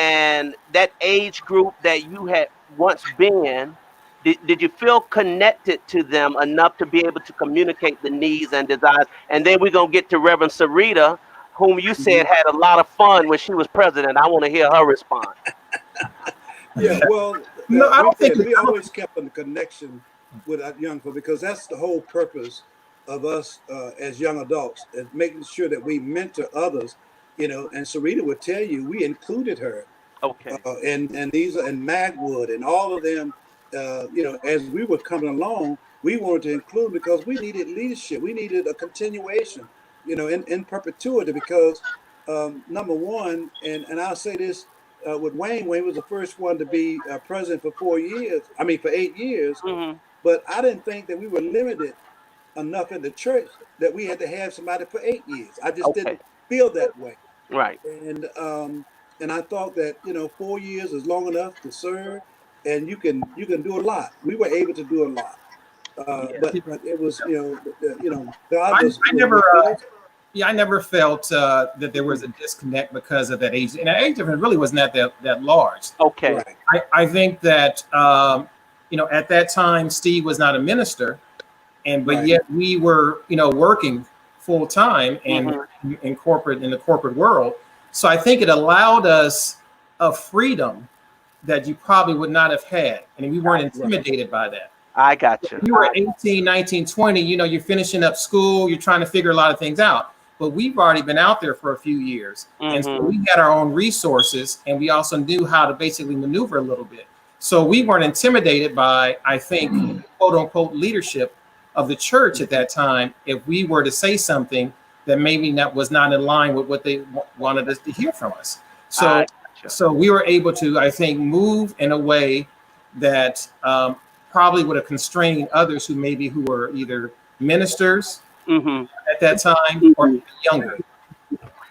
and that age group that you had once been? Did you feel connected to them enough to be able to communicate the needs and desires? And then we're going to get to Reverend Sarita, whom you said had a lot of fun when she was president. I want to hear her response. Yeah, well, no, I don't think we always kept a connection with our young people, because that's the whole purpose of us as young adults, is making sure that we mentor others, and Sarita would tell you, we included her. Okay. And these and Magwood and all of them, as we were coming along, we wanted to include because we needed leadership. We needed a continuation, in perpetuity because number one, and I'll say this with Wayne. Wayne was the first one to be president for 4 years. I mean, for 8 years. Mm-hmm. But I didn't think that we were limited enough in the church that we had to have somebody for 8 years. I just Okay. didn't feel that way. Right. And I thought that 4 years is long enough to serve, and you can do a lot. We were able to do a lot, Yeah. but it was God I, was I never, with us. yeah, I never felt that there was a disconnect because of that age, and that age difference really wasn't that large. Okay. Right. I think that at that time Steve was not a minister, but Right. yet we were working full time and Mm-hmm. in the corporate world. So I think it allowed us a freedom that you probably would not have had, and we weren't intimidated by that. I got you. You were 18, 19, 20, you're finishing up school, you're trying to figure a lot of things out. But we've already been out there for a few years. And so we had our own resources, and we also knew how to basically maneuver a little bit. So we weren't intimidated by, I think, quote unquote, leadership of the church at that time if we were to say something that maybe was not in line with what they wanted us to hear from us. So we were able to, I think, move in a way that probably would have constrained others who were either ministers at that time or younger.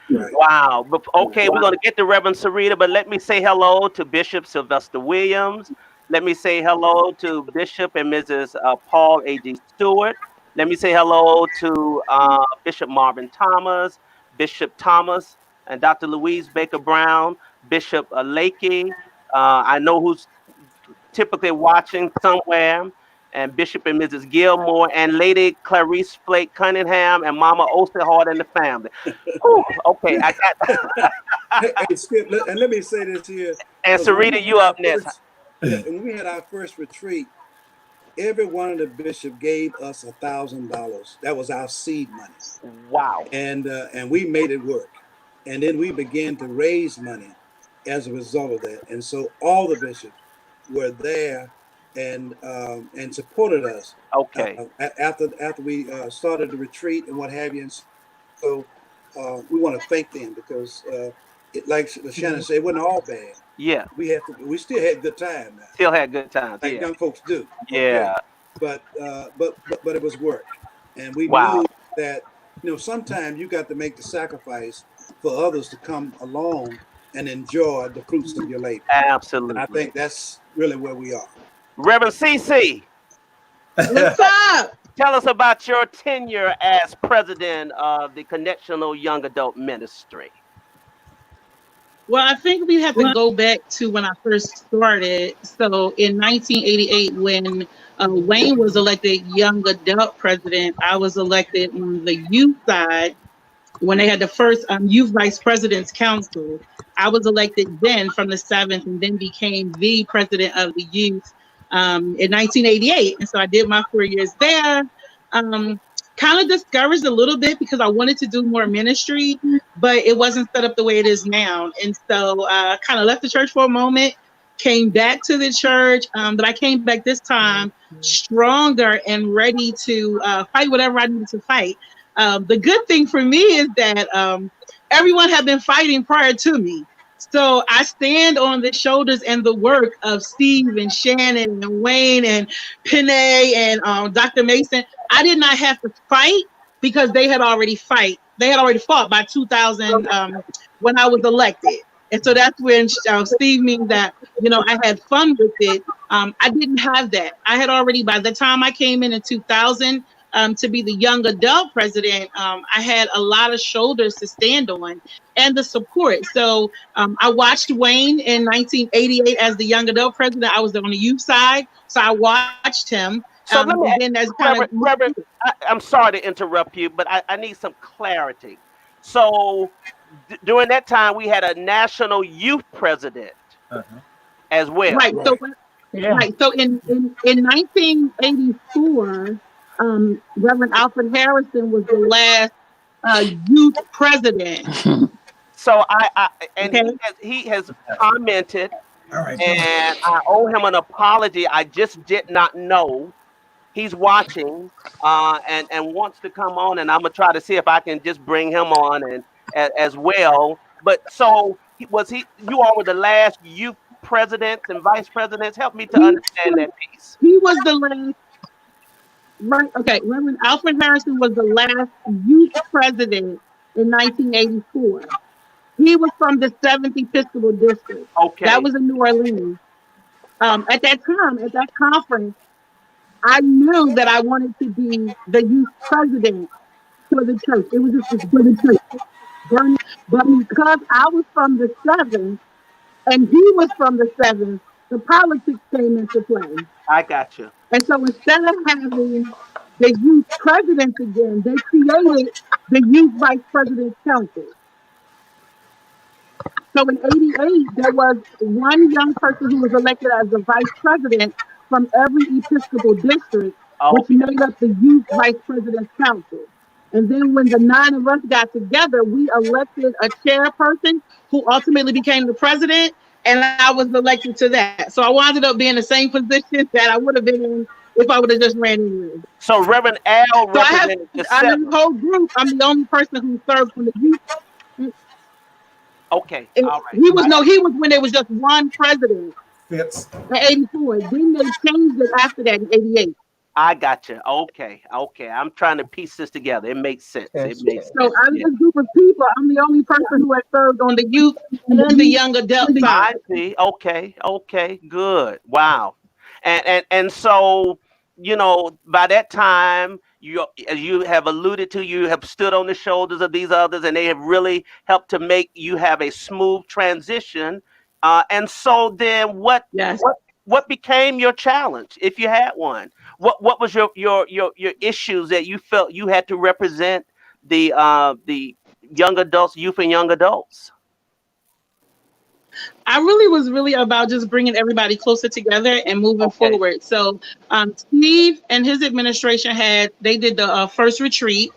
Right. Wow. Okay, we're going to get to Reverend Sarita, but let me say hello to Bishop Sylvester Williams. Let me say hello to Bishop and Mrs. Paul A.G. Stewart. Let me say hello to Bishop Marvin Thomas, Bishop Thomas, and Dr. Louise Baker Brown, Bishop Lakey. I know who's typically watching somewhere, and Bishop and Mrs. Gilmore, and Lady Clarice Flake Cunningham, and Mama Osterhart and the family. Whew, okay, I got Hey, Skip, and let me say this here. And Sarita, you up next. When we had our first retreat, every one of the bishops gave us $1,000. That was our seed money. Wow. And we made it work. And then we began to raise money as a result of that. And so all the bishops were there and supported us. Okay. After we started the retreat and what have you. And so we want to thank them because like Shannon said, it wasn't all bad. Yeah. We still had good time now. Still had good times. Like young folks do. Yeah. Okay. But it was work. And we Wow. knew that, sometimes you got to make the sacrifice for others to come along and enjoy the fruits of your labor. Absolutely. And I think that's really where we are. Reverend CC. What's up? Tell us about your tenure as president of the Connectional Young Adult Ministry. Well, I think we have to go back to when I first started. So in 1988, when Wayne was elected young adult president, I was elected on the youth side when they had the first youth vice president's council. I was elected then from the 7th and then became the president of the youth in 1988. And so I did my 4 years there. Kind of discouraged a little bit because I wanted to do more ministry, but it wasn't set up the way it is now. And so I kind of left the church for a moment, came back to the church, but I came back this time stronger and ready to fight whatever I needed to fight. The good thing for me is that everyone had been fighting prior to me. So I stand on the shoulders and the work of Steve and Shannon and Wayne and Pinay and Dr. Mason. I did not have to fight because they had already fought by 2000 when I was elected. And so that's when Steve means that, I had fun with it. I didn't have that. I had already, by the time I came in 2000, to be the young adult president, I had a lot of shoulders to stand on and the support. So I watched Wayne in 1988 as the young adult president. I was on the youth side, so I watched him. So let me, Reverend, I'm sorry to interrupt you, but I need some clarity. So during that time, we had a national youth president as well. Right. So, right. So in 1984, Reverend Alfred Harrison was the last youth president. So he has commented, and I owe him an apology. I just did not know he's watching and wants to come on, and I'm gonna try to see if I can just bring him on and as well. But so was he? You all were the last youth presidents and vice presidents. Help me to He understand was, that piece. he was the last, right? Okay, Reverend Alfred Harrison was the last youth president in 1984. He was from the 7th Episcopal District. That Okay, was in New Orleans. At that time, at that conference, I knew that I wanted to be the youth president for the church. It was just this burning, but because I was from the 7th and he was from the 7th, the politics came into play. I got you. And so instead of having the youth president again, they created the youth vice president council. So in 88, there was one young person who was elected as the vice president from every Episcopal district, which Okay. made up the youth vice president's council. And then when the 9 of us got together, we elected a chairperson who ultimately became the president. And I was elected to that. So I wound up being in the same position that I would have been in if I would have just ran anyway. So Reverend Al So I have, represented the out of the seven. whole group, I'm the only person who served from the youth. Okay, all right. He was when there was just one president. Fitz. In 84. Then they changed it after that in 88. I got you. Okay, okay. I'm trying to piece this together. It makes sense. It makes So sense. out of Yeah. this group of people, I'm the only person who has served on the youth and the young adult I side. see. Okay, okay, good. Wow. And so, by that time, as you have alluded to, you have stood on the shoulders of these others, and they have really helped to make you have a smooth transition. And so then Yes. what became your challenge, if you had one? What was your issues that you felt you had to represent the young adults, youth and young adults? I really was really about just bringing everybody closer together and moving Okay. forward. So Steve and his administration they did the first retreat.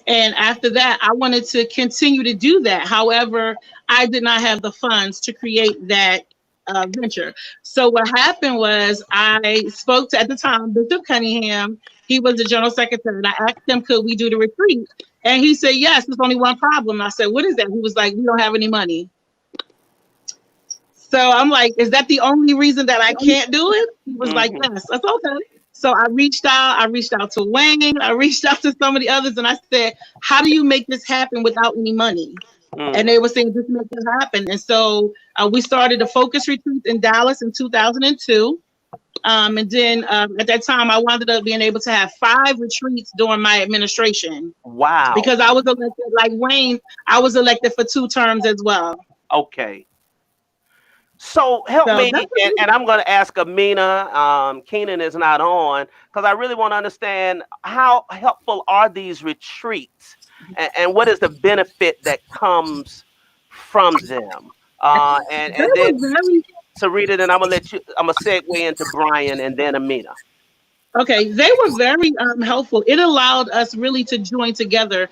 And after that, I wanted to continue to do that. However, I did not have the funds to create that venture. So what happened was I spoke to, at the time, Bishop Cunningham. He was the general secretary. And I asked him, could we do the retreat? And he said, yes, there's only one problem. I said, what is that? He was like, we don't have any money. So I'm like, is that the only reason that I can't do it? He was like, yes. That's okay. So I reached out. I reached out to Wayne. I reached out to some of the others, and I said, "How do you make this happen without any money?" And they were saying, "Just make it happen." And so we started a focus retreat in Dallas in 2002. And then at that time, I wound up being able to have 5 retreats during my administration. Wow. Because I was elected, like Wayne, I was elected for 2 terms as well. Okay. So help me, and I'm going to ask Amina. Keenan is not on because I really want to understand how helpful are these retreats, and what is the benefit that comes from them. And then Sarita, then I'm gonna segue into Brian and then Amina. Okay, they were very helpful. It allowed us really to join together.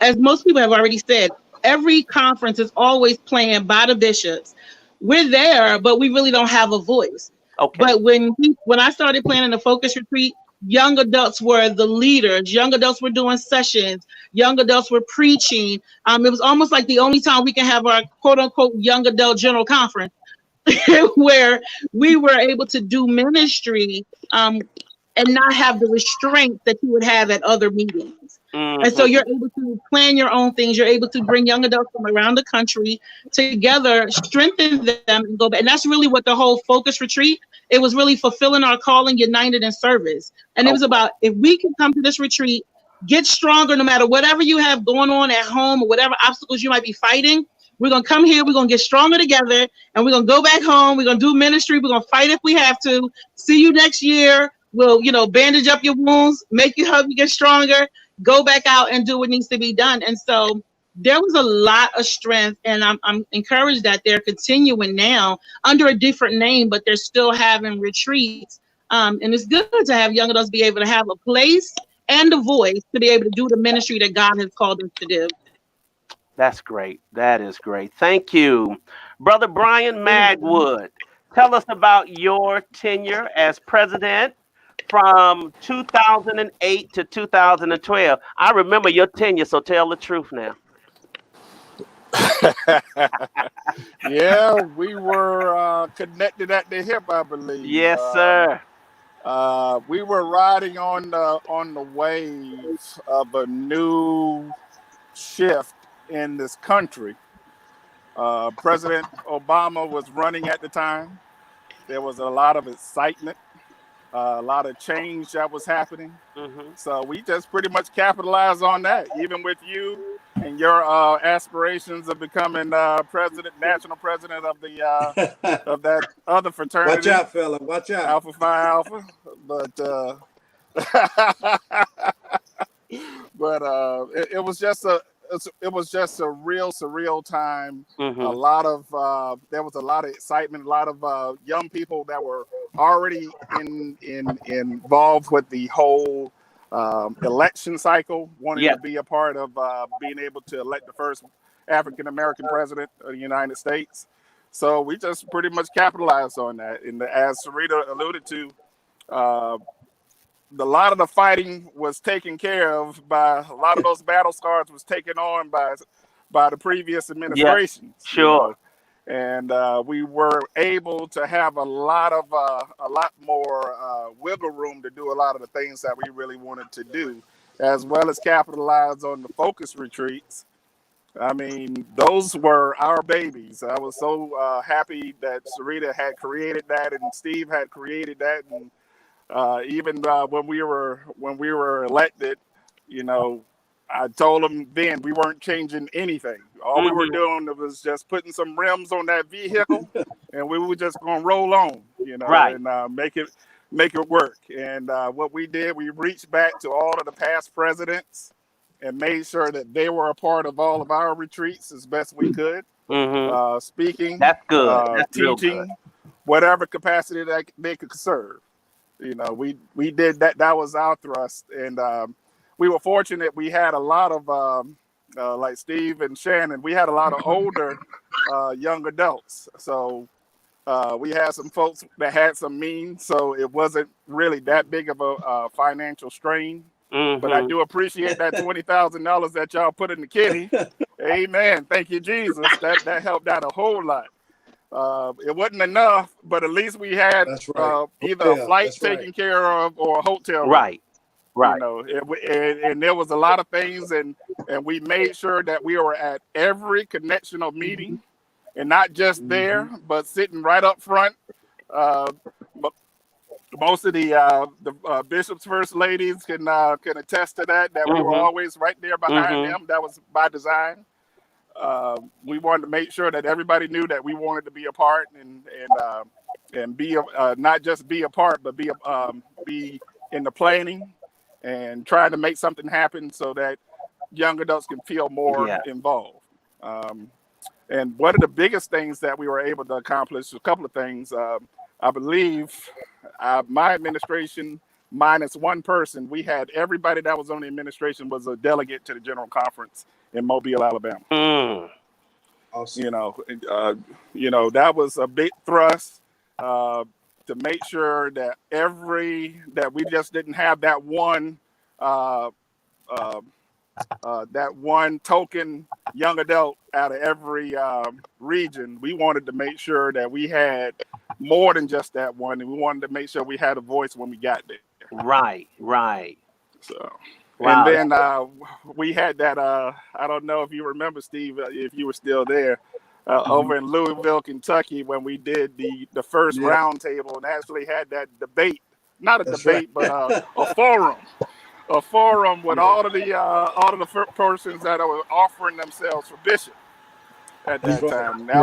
As most people have already said, every conference is always planned by the bishops. We're there, but we really don't have a voice. Okay. But when I started planning the focus retreat, young adults were the leaders. Young adults were doing sessions. Young adults were preaching. It was almost like the only time we can have our quote unquote young adult general conference where we were able to do ministry and not have the restraint that you would have at other meetings. And so you're able to plan your own things. You're able to bring young adults from around the country together, strengthen them, and go back. And that's really what the whole focus retreat, it was really fulfilling our calling, united in service. And it was about, if we can come to this retreat, get stronger no matter whatever you have going on at home or whatever obstacles you might be fighting, we're going to come here, we're going to get stronger together, and we're going to go back home, we're going to do ministry, we're going to fight if we have to. See you next year. We'll, bandage up your wounds, help you get stronger, go back out and do what needs to be done. And so there was a lot of strength, and I'm encouraged that they're continuing now under a different name, but they're still having retreats. And it's good to have young adults be able to have a place and a voice to be able to do the ministry that God has called us to do. That's great. That is great. Thank you. Brother Brian Magwood, tell us about your tenure as president from 2008 to 2012. I remember your tenure, so tell the truth now. Yeah, we were connected at the hip, I believe. Yes, sir. We were riding on the wave of a new shift in this country. President Obama was running at the time. There was a lot of excitement, a lot of change that was happening. Hmm. So we just pretty much capitalized on that, even with you and your aspirations of becoming national president of that other Watch fraternity, out, fella. Watch out. Alpha Phi Alpha. But it was just a real surreal time. A Hmm. lot of there was a lot of excitement, a lot of young people that were already involved with the whole election cycle, wanting Yeah. to be a part of being able to elect the first African American president of the United States. So we just pretty much capitalized on that. And as Sarita alluded to, uh, a lot of the fighting was taken care of by a lot of those battle scars was taken on by the previous Yeah. administrations, Sure. and we were able to have a lot more wiggle room to do a lot of the things that we really wanted to do, as well as capitalize on the focus retreats. I mean, those were our babies. I was so happy that Sarita had created that and Steve had created that, and even when we were elected, you know, I told them then we weren't changing anything. All we were Hmm. doing was just putting some rims on that vehicle, and we were just gonna roll on, Right. and make it work. And what we did, we reached back to all of the past presidents and made sure that they were a part of all of our retreats as best we could, Hmm. speaking, That's good. That's real good. teaching, whatever capacity that they could serve. We did that. That was our thrust, and we were fortunate. We had a lot of like Steve and Shannon. We had a lot of older young adults. So we had some folks that had some means. So it wasn't really that big of a financial strain. But I Hmm. do appreciate that $20,000 that y'all put in the kitty. Amen. Thank you, Jesus. That helped out a whole lot. It wasn't enough, but at least we had That's right. either a Hotel. flight That's right. taken care of or a hotel room. Right. Right. And there was a lot of things, and we made sure that we were at every connectional meeting, and not just there, but sitting right up front. Uh, Most of the bishops, first ladies can attest to that. That we were Hmm. always right there behind Hmm. them. That was by design. We wanted to make sure that everybody knew that we wanted to be a part and be not just be a part, but be in the planning and trying to make something happen so that young adults can feel more Yeah. involved. Um, and one of the biggest things that we were able to accomplish, a couple of things, I believe my administration, minus one person, we had everybody that was on the administration was a delegate to the General Conference in Mobile, Alabama. Mm. Awesome. That was a big thrust to make sure that that we just didn't have that one uh, uh, that one token young adult out of every region. We wanted to make sure that we had more than just that one, and we wanted to make sure we had a voice when we got there. Right. Right. So, and Wow. then we had that. I don't know if you remember, Steve, if you were still there, over in Louisville, Kentucky, when we did the first Yeah, roundtable and actually had that debate. Not a that's right. debate, but a forum. A forum with Yeah, all of the persons that were offering themselves for bishop at that's that right. time. Yeah.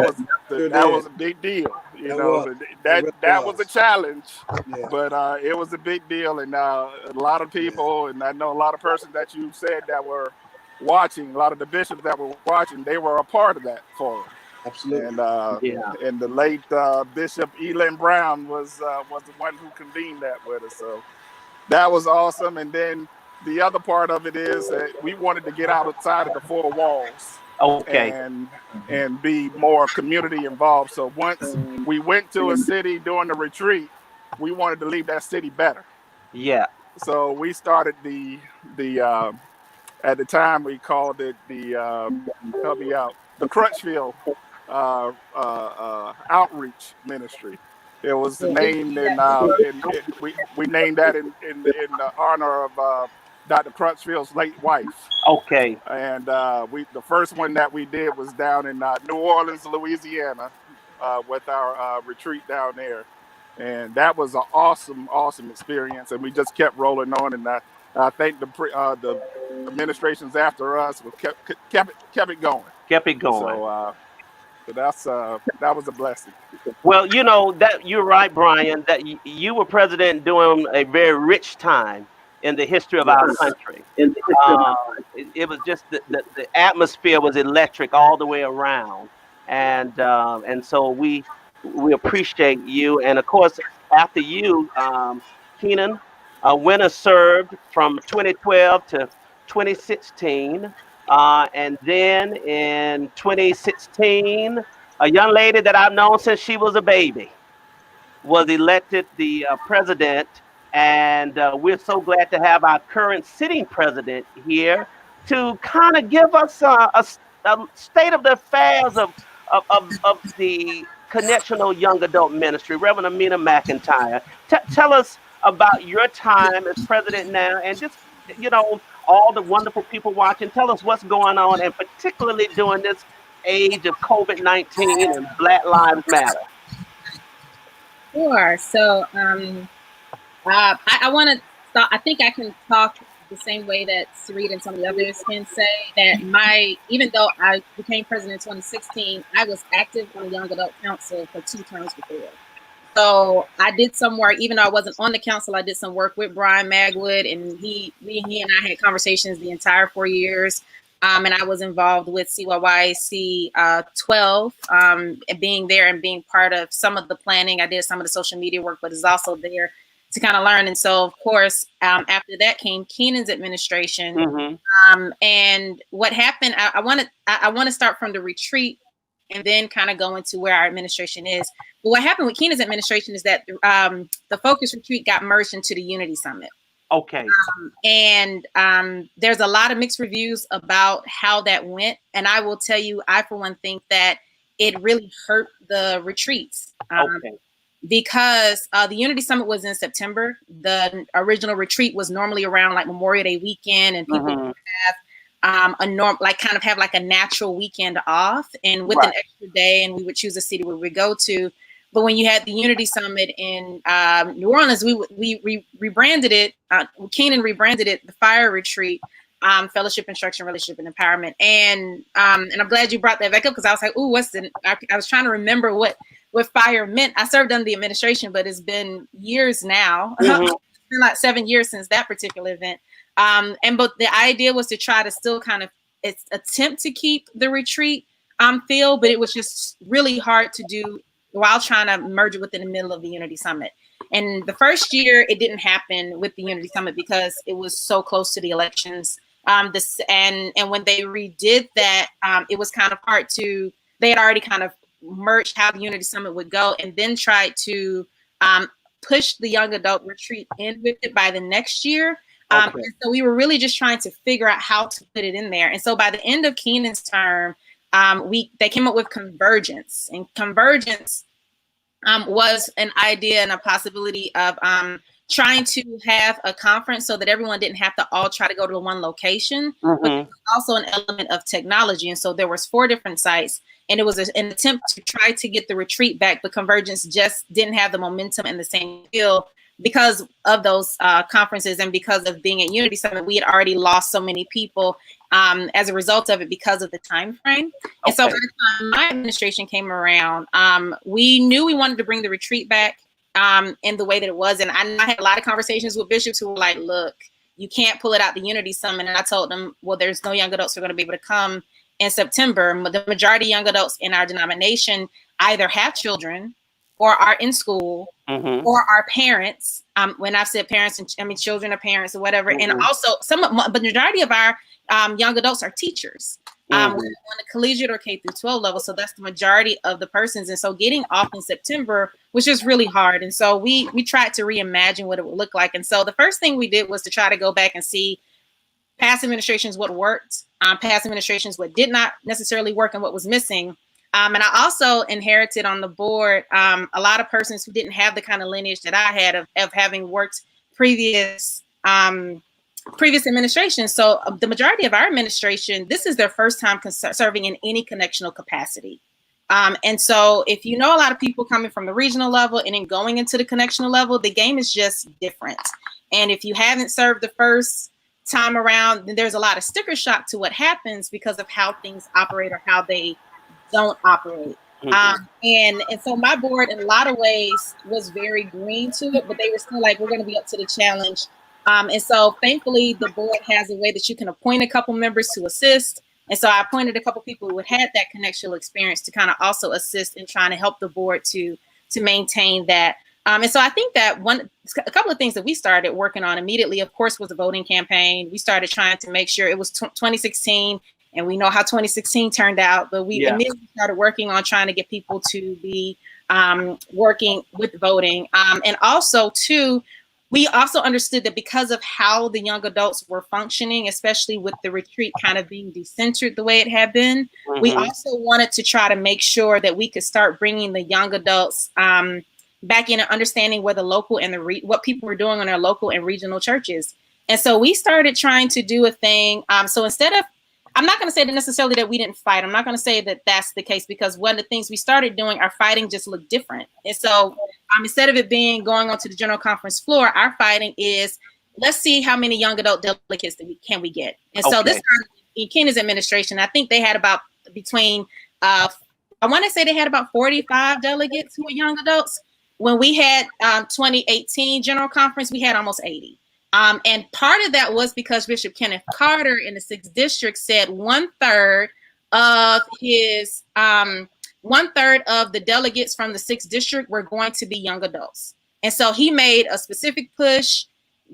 Sure That did. was a big deal. That was. It really That was a was. challenge, Yeah. but it was a big deal, and a lot of Yeah. people, and I know a lot of persons that you said that were watching, a lot of the bishops that were watching, they were a part of that forum. Absolutely. Yeah. And the late Bishop Elin Brown was the one who convened that with us. So that was awesome. And then the other part of it is that we wanted to get outside of the four walls Okay. and be more community involved. So once we went to a city during the retreat, we wanted to leave that city better. Yeah. So we started the at the time we called it the help me out, the Crutchfield outreach ministry. It was the name we named that in honor of Dr. Crutchfield's late wife. Okay. And we the first one that we did was down in New Orleans, Louisiana, with our retreat down there, and that was an awesome experience. And we just kept rolling on, and I think the administrations after us was kept it going. Kept it going. So that's that was a blessing. Well, you know that you're right, Brian. That you were president during a very rich time in the history of our Yes. country. It was just the atmosphere was electric all the way around, and so we appreciate you. And of course, after you, Keenan, Winter served from 2012 to 2016, and then in 2016, a young lady that I've known since she was a baby was elected the president, and we're so glad to have our current sitting president here to kind of give us a state of the affairs of the Connectional Young Adult Ministry. Reverend Amina McIntyre, tell us about your time as president now, and just, you know, all the wonderful people watching. Tell us what's going on, and particularly during this age of COVID-19 and Black Lives Matter. Sure. So I want to start. I think I can talk the same way that Sarit and some of the others can say that even though I became president in 2016, I was active on the Young Adult Council for 2 terms before. So I did some work, even though I wasn't on the council, I did some work with Brian Magwood, and he and I had conversations the entire 4 years. And I was involved with CYYC 12, being there and being part of some of the planning. I did some of the social media work, but is also there to kind of learn. And so, of course, after that came Keenan's administration. Mm-hmm. And what happened, I want to start from the retreat and then kind of go into where our administration is. But what happened with Keenan's administration is that the Focus Retreat got merged into the Unity Summit. Okay. And there's a lot of mixed reviews about how that went. And I will tell you, I, for one, think that it really hurt the retreats. Okay. Because the Unity Summit was in September. The original retreat was normally around like Memorial Day weekend, and people would have have like a natural weekend off, and with an extra day, and we would choose a city where we go to. But when you had the Unity Summit in New Orleans, we rebranded it. Keenan rebranded it the Fire Retreat, Fellowship, Instruction, Relationship, and Empowerment. And I'm glad you brought that back up, because I was like, ooh, I was trying to remember what fire meant. I served under the administration, but it's been years now. Mm-hmm. It's been like 7 years since that particular event. But the idea was to try to still kind of attempt to keep the retreat feel, but it was just really hard to do while trying to merge it within the middle of the Unity Summit. And the first year it didn't happen with the Unity Summit because it was so close to the elections. And when they redid that, it was kind of hard to, they had already kind of merged how the Unity Summit would go, and then tried to push the Young Adult Retreat in with it by the next year. And so we were really just trying to figure out how to put it in there. And so by the end of Keenan's term, they came up with Convergence, and Convergence was an idea and a possibility of trying to have a conference so that everyone didn't have to all try to go to one location, but also an element of technology. And so there was 4 different sites, and it was an attempt to try to get the retreat back, but Convergence just didn't have the momentum and the same feel because of those conferences, and because of being at Unity Summit, we had already lost so many people as a result of it because of the time frame. And so by the time my administration came around, we knew we wanted to bring the retreat back in the way that it was. And I had a lot of conversations with bishops who were like, look, you can't pull it out the Unity Summit. And I told them, well, there's no young adults who are going to be able to come in September. The majority of young adults in our denomination either have children or are in school or are parents. When I've said parents, I mean children or parents or whatever. And also but the majority of our young adults are teachers. on the collegiate or K through 12 level. So that's the majority of the persons. And so getting off in September was just really hard. And so we tried to reimagine what it would look like. And so the first thing we did was to try to go back and see past administrations what worked, past administrations what did not necessarily work and what was missing. And I also inherited on the board a lot of persons who didn't have the kind of lineage that I had of having worked previous administrations. So the majority of our administration, this is their first time serving in any connectional capacity. And so if you know a lot of people coming from the regional level and then going into the connectional level, the game is just different. And if you haven't served the first time around, then there's a lot of sticker shock to what happens because of how things operate or how they don't operate. And so my board in a lot of ways was very green to it, but they were still like, we're going to be up to the challenge. And so thankfully the board has a way that you can appoint a couple members to assist. And so I appointed a couple people who had that connectional experience to kind of also assist in trying to help the board to maintain that. And so I think that a couple of things that we started working on immediately, of course, was the voting campaign. We started trying to make sure it was 2016, and we know how 2016 turned out, but we immediately started working on trying to get people to be working with voting. And also, too, we also understood that because of how the young adults were functioning, especially with the retreat kind of being decentered the way it had been, we also wanted to try to make sure that we could start bringing the young adults back in and understanding where the local and what people were doing on their local and regional churches. And so we started trying to do a thing. So instead of, I'm not going to say that necessarily that we didn't fight. I'm not going to say that that's the case, because one of the things we started doing, our fighting just looked different. And so instead of it being going onto the general conference floor, our fighting is, let's see how many young adult delegates can we get. And so this started in Kenny's administration. I think they had about between, I want to say they had about 45 delegates who were young adults. When we had 2018 general conference, we had almost 80. And part of that was because Bishop Kenneth Carter in the 6th district said 1/3 of his 1/3 of the delegates from the 6th district were going to be young adults. And so he made a specific push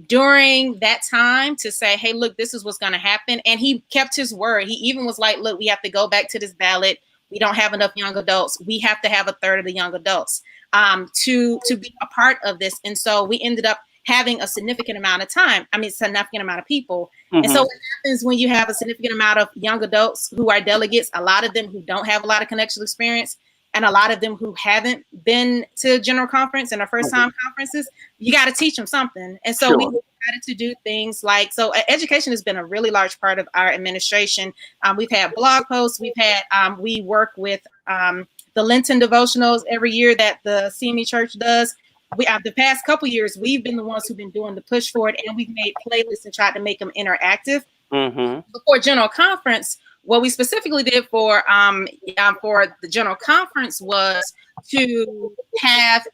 during that time to say, hey, look, this is what's going to happen. And he kept his word. He even was like, look, we have to go back to this ballot. We don't have enough young adults. We have to have 1/3 of the young adults to be a part of this. And so we ended up having a significant amount of time. I mean, significant amount of people. And so what happens when you have a significant amount of young adults who are delegates, a lot of them who don't have a lot of connectional experience, and a lot of them who haven't been to general conference and their first time conferences, you got to teach them something. And so we decided to do things like, so education has been a really large part of our administration. We've had blog posts. We've had, we work with the Lenten devotionals every year that the CME Church does. The past couple years, we've been the ones who've been doing the push for it, and we've made playlists and tried to make them interactive. Before general conference, what we specifically did for the general conference was to have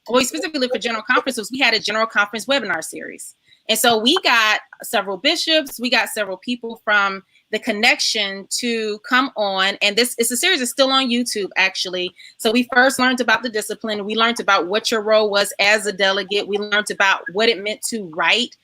what we specifically for general conference was we had a general conference webinar series. And so we got several bishops, we got several people from the connection to come on. And this is a series that's still on YouTube, actually. So we first learned about the discipline. We learned about what your role was as a delegate. We learned about what it meant to write,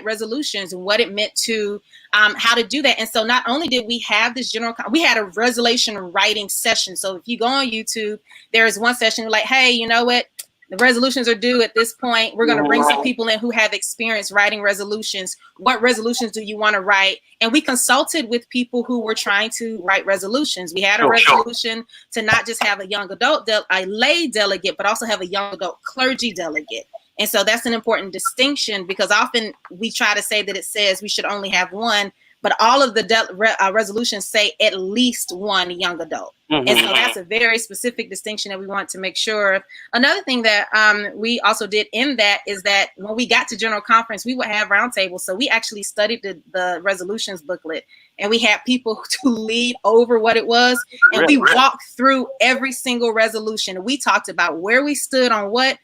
resolutions, and what it meant to how to do that. And so not only did we have this we had a resolution writing session. So if you go on YouTube, there is one session like, hey, you know what? The resolutions are due at this point. We're going to bring some people in who have experience writing resolutions. What resolutions do you want to write? And we consulted with people who were trying to write resolutions. We had a resolution to not just have a young adult, a lay delegate, but also have a young adult clergy delegate. And so that's an important distinction, because often we try to say that it says we should only have one, but all of the resolutions say at least one young adult. And so that's a very specific distinction that we want to make sure of. Another thing that we also did in that is that when we got to general conference, we would have roundtables. So we actually studied the resolutions booklet, and we had people to lead over what it was. And we walked through every single resolution. We talked about where we stood on what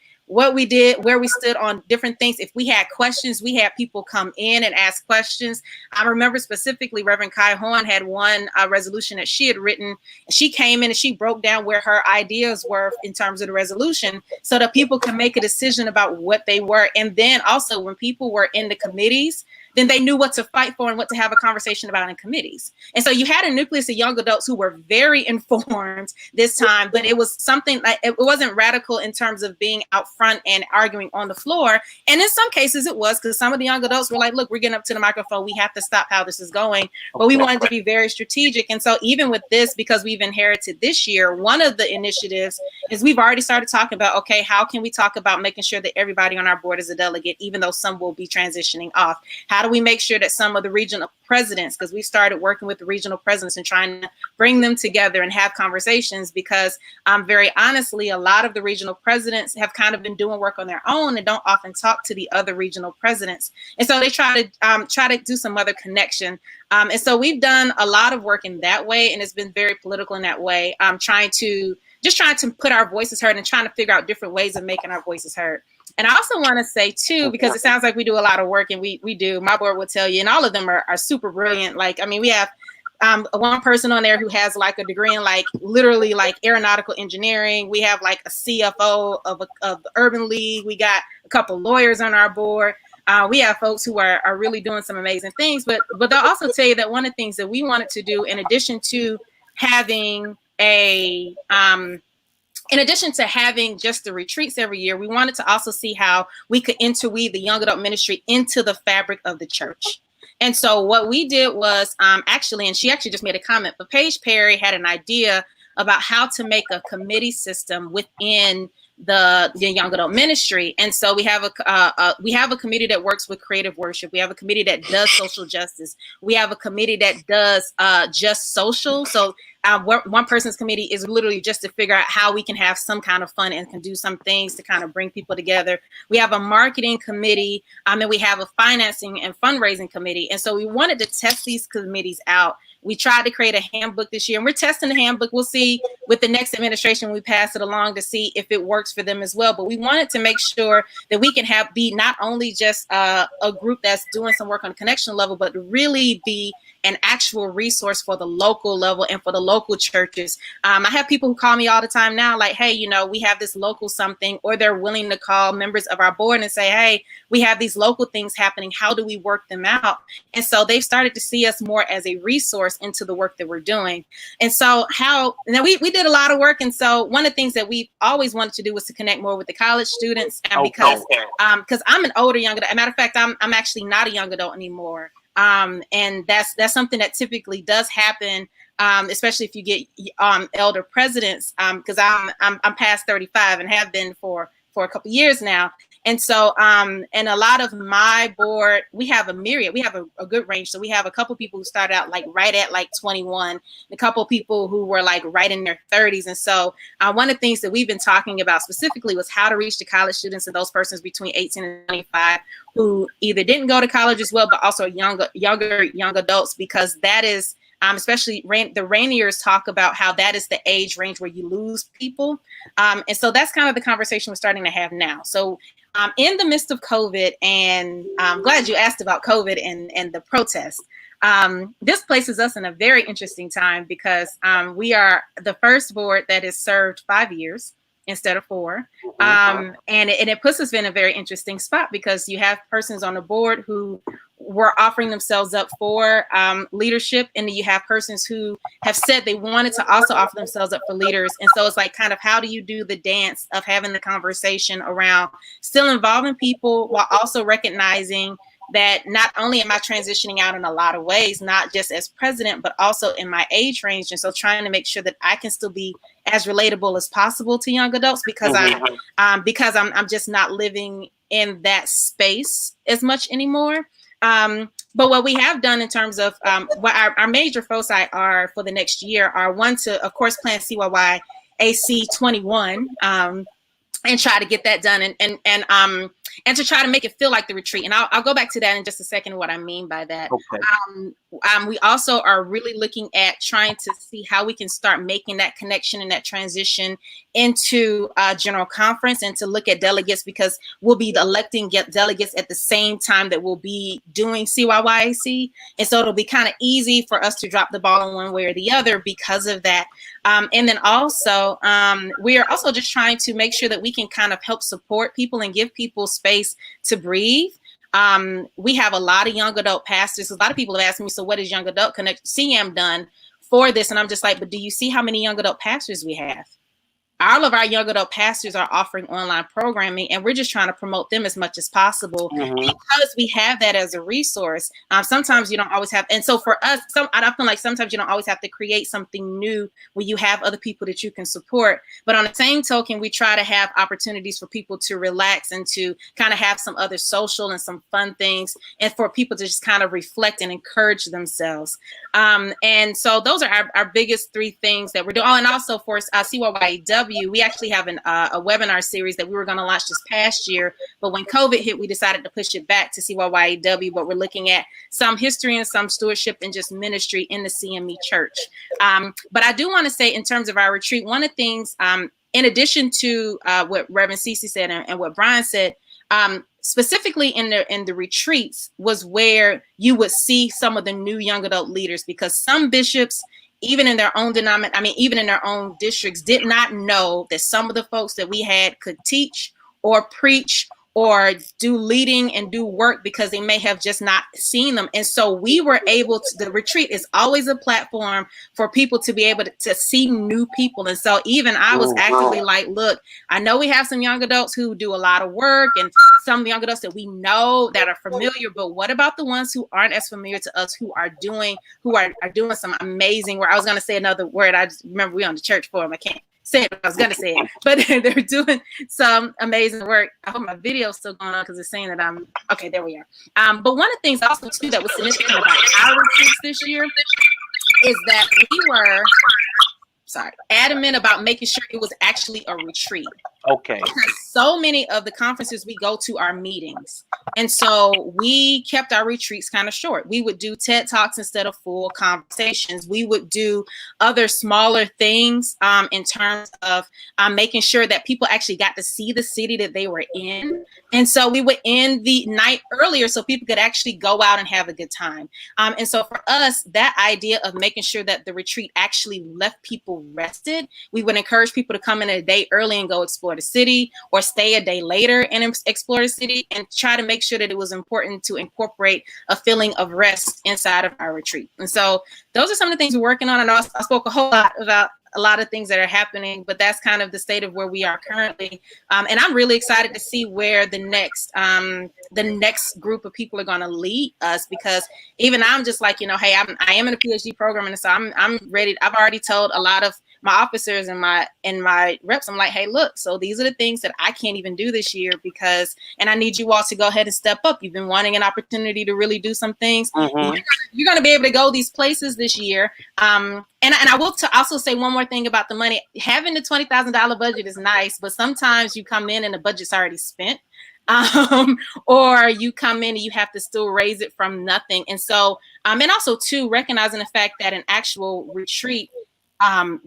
we did, where we stood on different things. If we had questions, we had people come in and ask questions. I remember specifically Reverend Kai Horn had one resolution that she had written. She came in and she broke down where her ideas were in terms of the resolution so that people can make a decision about what they were. And then also when people were in the committees, then they knew what to fight for and what to have a conversation about in committees. And so you had a nucleus of young adults who were very informed this time, but it was something like, it wasn't radical in terms of being out front and arguing on the floor. And in some cases it was, because some of the young adults were like, look, we're getting up to the microphone, we have to stop how this is going. But we wanted to be very strategic. And so even with this, because we've inherited this year, one of the initiatives is we've already started talking about, okay, how can we talk about making sure that everybody on our board is a delegate, even though some will be transitioning off? How do we make sure that some of the regional presidents, because we started working with the regional presidents and trying to bring them together and have conversations, because very honestly, a lot of the regional presidents have kind of been doing work on their own and don't often talk to the other regional presidents. And so they try to do some other connection. And so we've done a lot of work in that way, and it's been very political in that way, trying to put our voices heard and trying to figure out different ways of making our voices heard. And I also want to say too, because it sounds like we do a lot of work, and we do, my board will tell you, and all of them are super brilliant. Like, I mean, we have one person on there who has like a degree in like literally like aeronautical engineering. We have like a CFO of the Urban League. We got a couple lawyers on our board. We have folks who are really doing some amazing things, but they'll also tell you that one of the things that we wanted to do, in addition to having just the retreats every year, we wanted to also see how we could interweave the young adult ministry into the fabric of the church. And so what we did was and she actually just made a comment, but Paige Perry had an idea about how to make a committee system within the young adult ministry. And so we have a committee that works with creative worship. We have a committee that does social justice. We have a committee that does just social. So one person's committee is literally just to figure out how we can have some kind of fun and can do some things to kind of bring people together. We have a marketing committee, and we have a financing and fundraising committee. And so we wanted to test these committees out. We tried to create a handbook this year, and we're testing the handbook. We'll see with the next administration, we pass it along to see if it works for them as well. But we wanted to make sure that we can be not only just a group that's doing some work on a connection level, but really be an actual resource for the local level and for the local churches. I have people who call me all the time now, like, hey, we have this local something, or they're willing to call members of our board and say, hey, we have these local things happening. How do we work them out? And so they've started to see us more as a resource into the work that we're doing. And so we did a lot of work. And so one of the things that we always wanted to do was to connect more with the college students. And because I'm an older young adult, as a matter of fact, I'm actually not a young adult anymore. And that's something that typically does happen, especially if you get elder presidents, because I'm past 35 and have been for a couple years now. And so and a lot of my board, we have a myriad, we have a good range. So we have a couple people who started out like right at like 21, and a couple people who were like right in their 30s. And so one of the things that we've been talking about specifically was how to reach the college students and those persons between 18 and 25 who either didn't go to college as well, but also young adults, because that is especially the Rainiers talk about how that is the age range where you lose people. And so that's kind of the conversation we're starting to have now. So in the midst of COVID, and I'm glad you asked about COVID and the protest, this places us in a very interesting time, because we are the first board that has served 5 years instead of 4. And it puts us in a very interesting spot, because you have persons on the board who were offering themselves up for leadership, and you have persons who have said they wanted to also offer themselves up for leaders. And so it's like, kind of, how do you do the dance of having the conversation around still involving people while also recognizing that not only am I transitioning out in a lot of ways, not just as president, but also in my age range. And so trying to make sure that I can still be as relatable as possible to young adults, because I'm just not living in that space as much anymore. But what we have done in terms of what our major foci are for the next year are, one, to, of course, plan CYY AC 21 and try to get that done, and to try to make it feel like the retreat. And I'll go back to that in just a second, what I mean by that. Okay. We also are really looking at trying to see how we can start making that connection and that transition into general conference, and to look at delegates, because we'll be electing delegates at the same time that we'll be doing CYYAC. And so it'll be kind of easy for us to drop the ball in one way or the other because of that. And then also, we are also just trying to make sure that we can kind of help support people and give people space to breathe. We have a lot of young adult pastors. A lot of people have asked me, so what is Young Adult CYAM done for this? And I'm just like, but do you see how many young adult pastors we have? All of our young adult pastors are offering online programming, and we're just trying to promote them as much as possible because we have that as a resource. Sometimes you don't always have, and so for us, I feel like sometimes you don't always have to create something new when you have other people that you can support. But on the same token, we try to have opportunities for people to relax and to kind of have some other social and some fun things, and for people to just kind of reflect and encourage themselves. And so those are our biggest three things that we're doing. Oh, and also for CYYW, we actually have a webinar series that we were going to launch this past year, but when COVID hit, we decided to push it back to CYYW. But we're looking at some history and some stewardship and just ministry in the CME church. But I do want to say, in terms of our retreat, one of the things, in addition to what Reverend Cece said and what Brian said, specifically in the retreats was where you would see some of the new young adult leaders, because some bishops, even in their own even in their own districts, did not know that some of the folks that we had could teach or preach or do leading and do work, because they may have just not seen them. And so we were able to, the retreat is always a platform for people to be able to see new people. And so even I was actively like, look, I know we have some young adults who do a lot of work and some young adults that we know that are familiar, but what about the ones who aren't as familiar to us, who are doing some amazing work? I was going to say another word. I just remember we on the church forum. I can't say it, but I was going to say it, but they're doing some amazing work. I hope my video is still going on because it's saying that I'm, okay, there we are. But one of the things also too that was significant about our retreats this year is that we were, adamant about making sure it was actually a retreat. Okay. Because so many of the conferences we go to are meetings. And so we kept our retreats kind of short. We would do TED Talks instead of full conversations. We would do other smaller things in terms of making sure that people actually got to see the city that they were in. And so we would end the night earlier so people could actually go out and have a good time. And so for us, that idea of making sure that the retreat actually left people rested, we would encourage people to come in a day early and go explore the city, or stay a day later and explore the city, and try to make sure that it was important to incorporate a feeling of rest inside of our retreat. And so those are some of the things we're working on. And I spoke a whole lot about a lot of things that are happening, but that's kind of the state of where we are currently. And I'm really excited to see where the next group of people are going to lead us, because even I'm just like, hey, I am in a PhD program, and so I'm ready. I've already told a lot of my officers and my reps, I'm like, hey, look, so these are the things that I can't even do this year, and I need you all to go ahead and step up. You've been wanting an opportunity to really do some things. Mm-hmm. You're going to be able to go these places this year. And I will also say one more thing about the money. Having the $20,000 budget is nice, but sometimes you come in and the budget's already spent. Or you come in and you have to still raise it from nothing. And so, and also too, recognizing the fact that an actual retreat,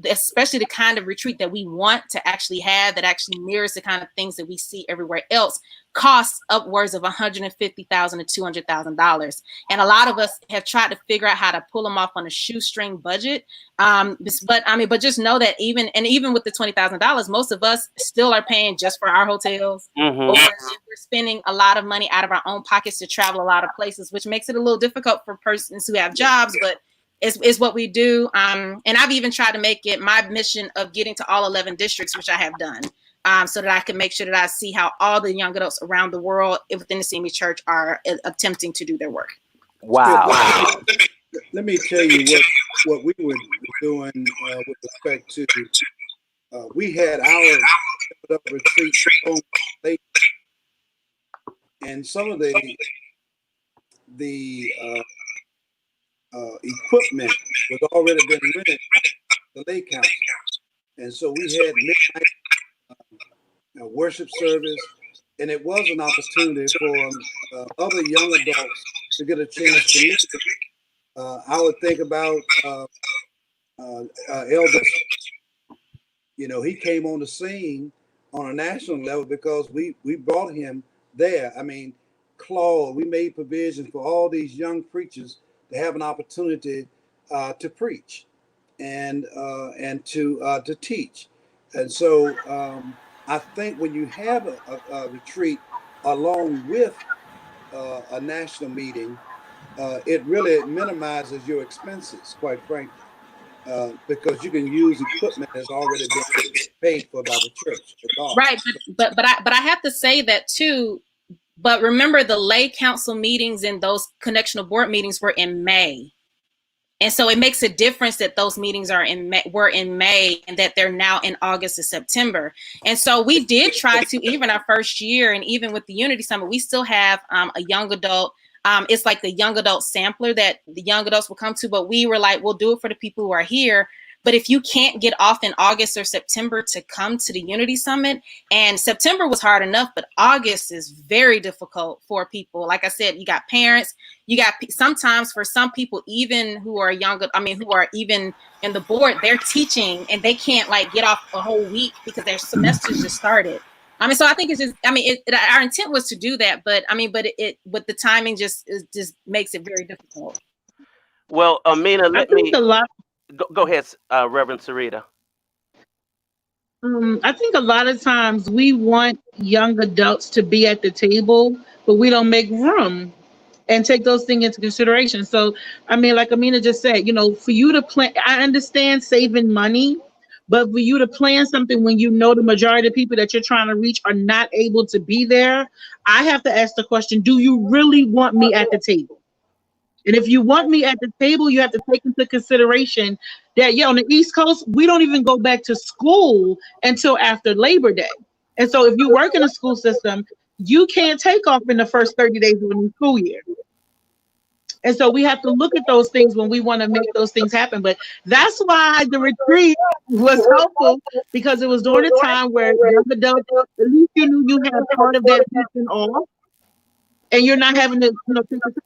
especially the kind of retreat that we want to actually have, that actually mirrors the kind of things that we see everywhere else, costs upwards of $150,000 to $200,000. And a lot of us have tried to figure out how to pull them off on a shoestring budget. But just know that even with the $20,000, most of us still are paying just for our hotels. Mm-hmm. Or we're spending a lot of money out of our own pockets to travel a lot of places, which makes it a little difficult for persons who have jobs, but is what we do. And I've even tried to make it my mission of getting to all 11 districts, which I have done, so that I can make sure that I see how all the young adults around the world within the CME Church are attempting to do their work. Wow. Let me tell you what we were doing with respect to, we had our retreat on late, and some of the equipment was already been rented by the Lake Council. And so we had midnight worship service, and it was an opportunity for other young adults to get a chance to listen. I would think about Elder. He came on the scene on a national level because we brought him there. I mean, Claude, we made provision for all these young preachers to have an opportunity to preach and to teach. And so I think when you have a retreat along with a national meeting, it really minimizes your expenses, quite frankly, because you can use equipment that's already been paid for by the church, the God. Right, but I have to say that too. But remember, the lay council meetings and those connectional board meetings were in May. And so it makes a difference that those meetings were in May and that they're now in August and September. And so we did try to, even our first year, and even with the Unity Summit, we still have a young adult. It's like the young adult sampler that the young adults will come to, but we were like, we'll do it for the people who are here. But if you can't get off in August or September to come to the Unity Summit, and September was hard enough, but August is very difficult for people. Like I said, you got parents, you got sometimes for some people, even who are younger, who are even in the board, they're teaching and they can't like get off a whole week because their semesters just started. So I think it's just, our intent was to do that, but but the timing just makes it very difficult. Well, Amina, go ahead, Reverend Sarita. I think a lot of times we want young adults to be at the table, but we don't make room and take those things into consideration. So, like Amina just said, for you to plan, I understand saving money, but for you to plan something when you know the majority of people that you're trying to reach are not able to be there, I have to ask the question, do you really want me at the table? And if you want me at the table, you have to take into consideration that, on the East Coast, we don't even go back to school until after Labor Day. And so if you work in a school system, you can't take off in the first 30 days of a new school year. And so we have to look at those things when we want to make those things happen. But that's why the retreat was helpful, because it was during a time where young adults, at least you knew you had part of that person off. And you're not having to,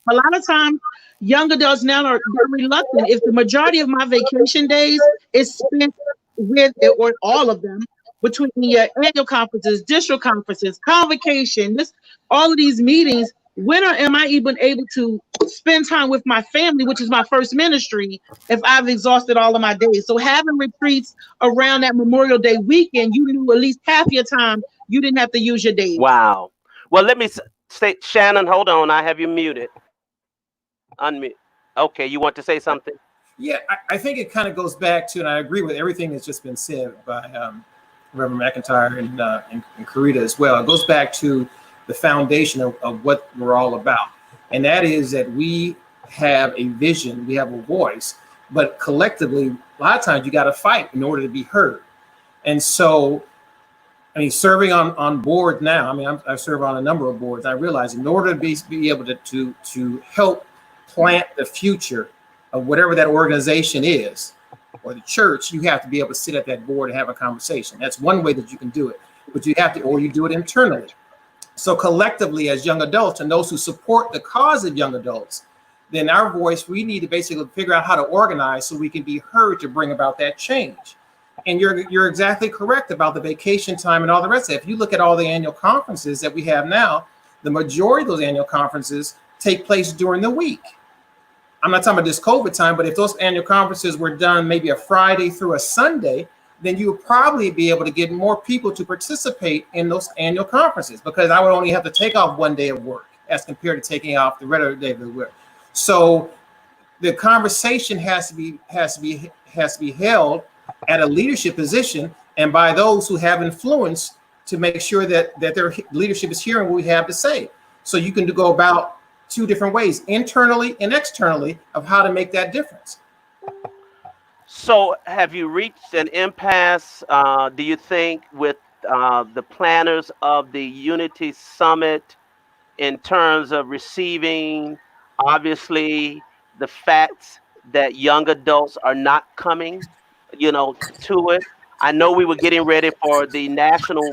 a lot of times, young adults now are reluctant. If the majority of my vacation days is spent with, or all of them, between your annual conferences, district conferences, convocation, all of these meetings, when am I even able to spend time with my family, which is my first ministry, if I've exhausted all of my days? So having retreats around that Memorial Day weekend, you knew at least half your time you didn't have to use your days. Wow. Well, let me say, Shannon, hold on. I have you muted. Unmute. Okay, you want to say something? Yeah, I think it kind of goes back to, and I agree with everything that's just been said by Reverend McIntyre and Karita as well. It goes back to the foundation of what we're all about. And that is that we have a vision, we have a voice, but collectively, a lot of times you got to fight in order to be heard. And so, serving on board now, I serve on a number of boards. I realize in order to be able to help plant the future of whatever that organization is, or the church, you have to be able to sit at that board and have a conversation. That's one way that you can do it, but you have to, or you do it internally. So collectively, as young adults and those who support the cause of young adults, then our voice, we need to basically figure out how to organize so we can be heard to bring about that change. And you're exactly correct about the vacation time and all the rest of it. If you look at all the annual conferences that we have now, the majority of those annual conferences take place during the week. I'm not talking about this COVID time, but if those annual conferences were done maybe a Friday through a Sunday, then you would probably be able to get more people to participate in those annual conferences, because I would only have to take off one day of work as compared to taking off the regular day of the work. So the conversation has to be held at a leadership position and by those who have influence to make sure that their leadership is hearing what we have to say. So you can go about two different ways, internally and externally, of how to make that difference. So have you reached an impasse, do you think, with the planners of the Unity Summit in terms of receiving, obviously, the facts that young adults are not coming, to it? I know we were getting ready for the national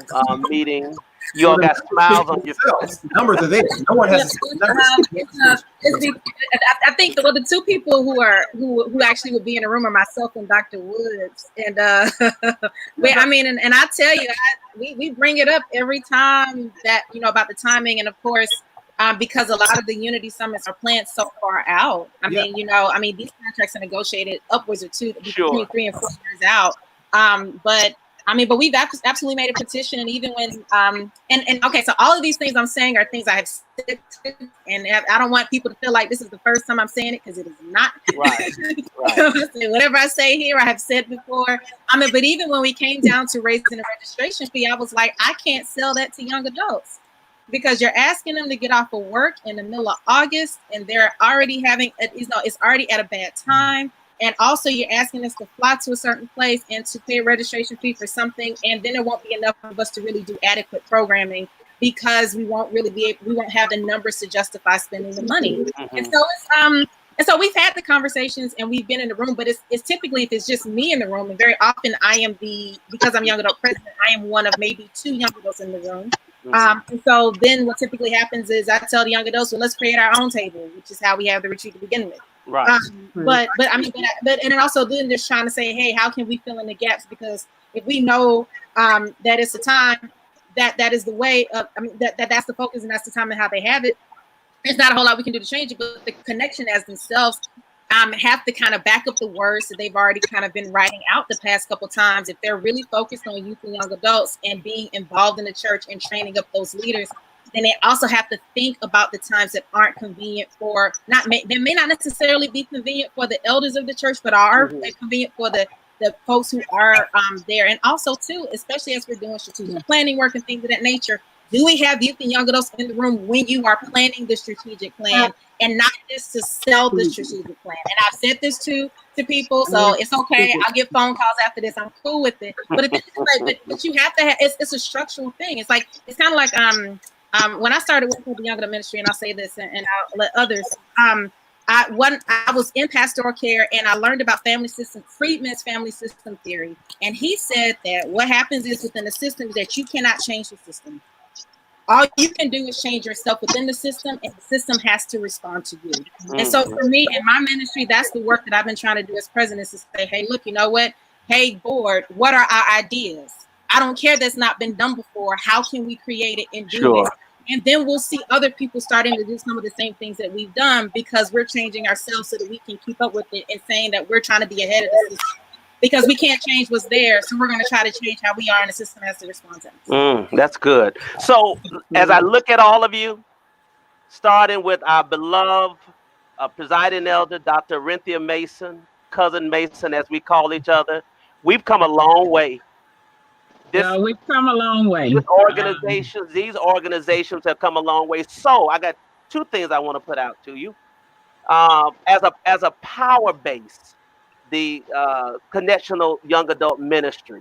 meeting. You all got smiles on your face. Numbers are there. No one has numbers. I think the two people who actually would be in the room are myself and Dr. Woods. And and I tell you, we bring it up every time that about the timing, and of course, because a lot of the Unity Summits are planned so far out. These contracts are negotiated upwards of between 3 and 4 years out. But I mean, but we've absolutely made a petition, and even when and okay, so all of these things I'm saying are things I have said, and I don't want people to feel like this is the first time I'm saying it, because it is not. Right. Right. Whatever I say here, I have said before. I mean, but even when we came down to raising the registration fee, I was like, I can't sell that to young adults, because you're asking them to get off of work in the middle of August, and they're already having, it's already at a bad time. And also you're asking us to fly to a certain place and to pay a registration fee for something. And then there won't be enough of us to really do adequate programming, because we won't have the numbers to justify spending the money. Mm-hmm. And so we've had the conversations and we've been in the room, but it's typically, if it's just me in the room, and very often because I'm young adult president, I am one of maybe 2 young adults in the room. And so then what typically happens is I tell the young adults, well, let's create our own table, which is how we have the retreat to begin with. Right. But and then also then just trying to say, hey, how can we fill in the gaps? Because if we know that it's the time, that is the way of, that's the focus, and that's the time and how they have it. There's not a whole lot we can do to change it, but the connection as themselves have to kind of back up the words that they've already kind of been writing out the past couple times. If they're really focused on youth and young adults and being involved in the church and training up those leaders, then they also have to think about the times that aren't convenient for, they may not necessarily be convenient for the elders of the church, but are convenient for the folks who are there. And also too, especially as we're doing strategic planning work and things of that nature, do we have youth and young adults in the room when you are planning the strategic plan, and not just to sell the strategic plan? And I've said this to people, so it's okay. I'll get phone calls after this. I'm cool with it. But but you have to have, it's a structural thing. It's like, it's kind of like when I started working with the Young Adult Ministry, and I'll say this and I'll let others, I was in pastoral care, and I learned about Friedman's family system theory. And he said that what happens is within the system is that you cannot change the system. All you can do is change yourself within the system, and the system has to respond to you. And so for me and my ministry, that's the work that I've been trying to do as president, is to say, hey, look, you know what? Hey, board, what are our ideas? I don't care that's not been done before. How can we create it and do it? And then we'll see other people starting to do some of the same things that we've done, because we're changing ourselves so that we can keep up with it, and saying that we're trying to be ahead of the system, because we can't change what's there. So we're going to try to change how we are, and the system has to respond to us. That's good. So as I look at all of you, starting with our beloved presiding elder, Dr. Orinthia Mason, cousin Mason, as we call each other, we've come a long way. We've come a long way. These organizations have come a long way. So I got 2 things I want to put out to you. As a power base, the Connectional Young Adult Ministry,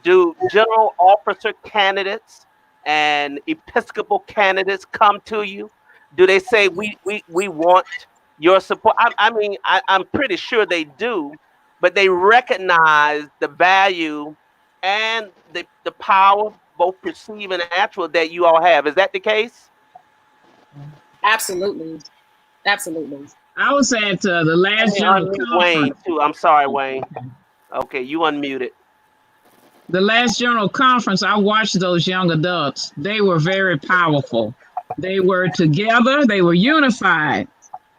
do general officer candidates and Episcopal candidates come to you? Do they say we want your support? I mean, I'm pretty sure they do, but they recognize the value and the power, both perceived and actual, that you all have. Is that the case? Absolutely. I was at the last general conference. Wayne too. I'm sorry, Wayne. Okay, you unmuted. The last general conference, I watched those young adults. They were very powerful. They were together. They were unified.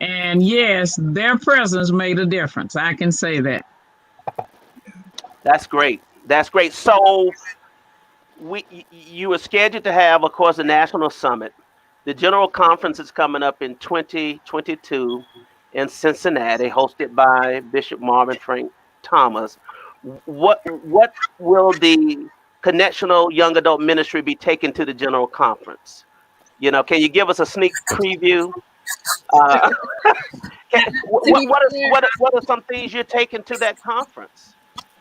And yes, their presence made a difference. I can say that. That's great. So you were scheduled to have, of course, a national summit. The general conference is coming up in 2022 in Cincinnati, hosted by Bishop Marvin Frank Thomas. What will the Connectional Young Adult Ministry be taking to the general conference? Can you give us a sneak preview? What are some things you're taking to that conference?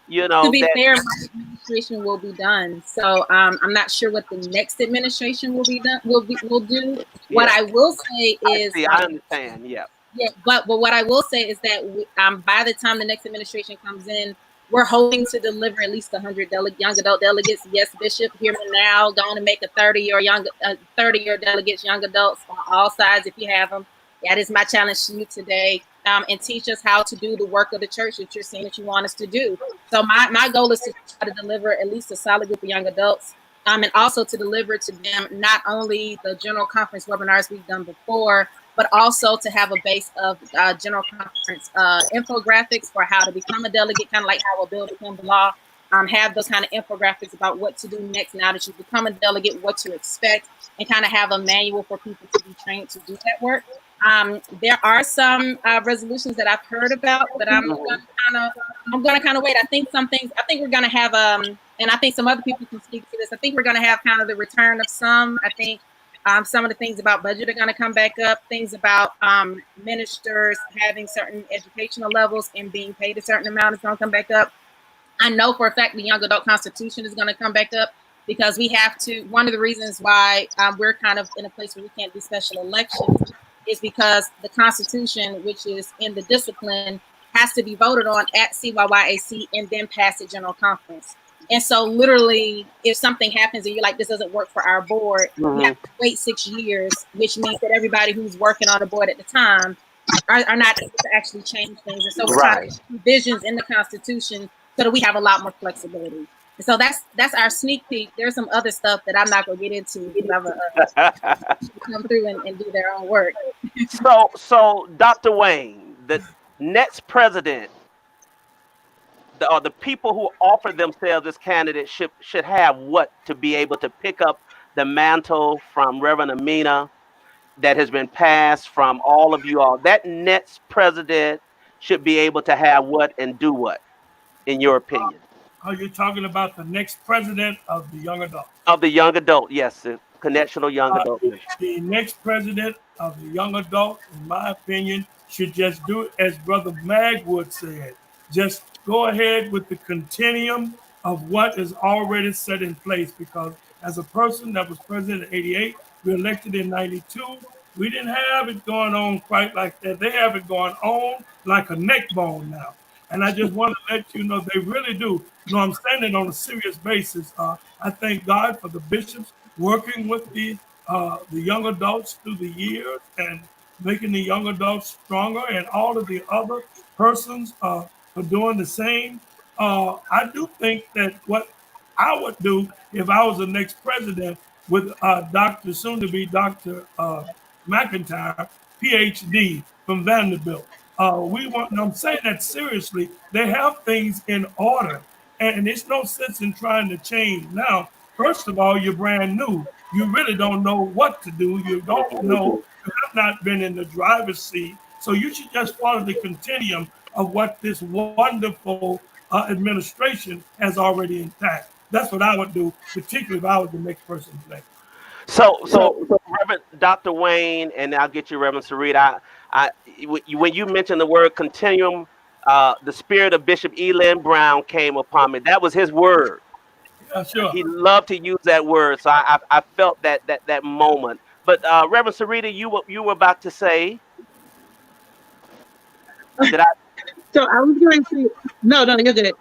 To be fair, my administration will be done. So I'm not sure what the next administration will do. What I will say is, I understand. Yeah. Yeah, but what I will say is that by the time the next administration comes in, we're hoping to deliver at least 100 young adult delegates. Yes, Bishop, hear me now. Going to make a 30-year delegates, young adults on all sides, if you have them. That is my challenge to you today. And teach us how to do the work of the church that you're saying that you want us to do. So my goal is to try to deliver at least a solid group of young adults, and also to deliver to them not only the general conference webinars we've done before, but also to have a base of general conference infographics for how to become a delegate, kind of like how a bill becomes law, have those kind of infographics about what to do next now that you've become a delegate, what to expect, and kind of have a manual for people to be trained to do that work. There are some resolutions that I've heard about, but I'm gonna kind of wait. I think some things. I think we're gonna have and I think some other people can speak to this. I think we're gonna have kind of the return of some. I think some of the things about budget are gonna come back up. Things about ministers having certain educational levels and being paid a certain amount is gonna come back up. I know for a fact the young adult constitution is going to come back up because we have to. One of the reasons why we're kind of in a place where we can't do special elections is because the constitution, which is in the discipline, has to be voted on at CYYAC and then pass at general conference. And so literally, if something happens and you're like, this doesn't work for our board, you have to wait 6 years, which means that everybody who's working on the board at the time are not able to actually change things. And so we're trying to put provisions in the constitution so that we have a lot more flexibility. And so that's our sneak peek. There's some other stuff that I'm not going to get into because come through and do their own work. So Dr. Wayne, the next president, the people who offer themselves as candidates should have what to be able to pick up the mantle from Reverend Amina that has been passed from all of you all. That next president should be able to have what and do what, in your opinion? Are you talking about the next president of the young adult? Of the young adult, yes, the Connectional Young Adult Ministry. The next president of the young adult, in my opinion, should just do it as Brother Magwood said. Just go ahead with the continuum of what is already set in place, because as a person that was president in 88, we elected in 92, we didn't have it going on quite like that. They have it going on like a neck bone now. And I just want to let you know, they really do. You know, I'm standing on a serious basis. I thank God for the bishops working with the young adults through the years and making the young adults stronger, and all of the other persons are doing the same. I do think that what I would do if I was the next president with Dr. soon to be Dr. McIntyre, PhD from Vanderbilt. I'm saying that seriously. They have things in order, and there's no sense in trying to change now. First of all, you're brand new. You really don't know what to do. You don't know. You have not been in the driver's seat. So you should just follow the continuum of what this wonderful administration has already intact. That's what I would do, particularly if I was the next person elected. So Reverend Dr. Wayne, and I'll get you, Reverend Sarita. When you mentioned the word continuum, the spirit of Bishop Elin Brown came upon me. That was his word. Yeah, sure. He loved to use that word, so I felt that moment. But Reverend Sarita, you were about to say. Did I? So I was going to. No, you're good.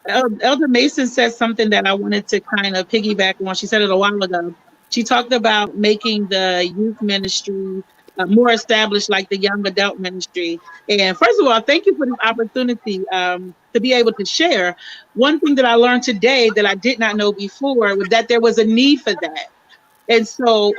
Elder Mason said something that I wanted to kind of piggyback on. She said it a while ago. She talked about making the youth ministry more established like the young adult ministry. And first of all, thank you for this opportunity to be able to share. One thing that I learned today that I did not know before was that there was a need for that. And so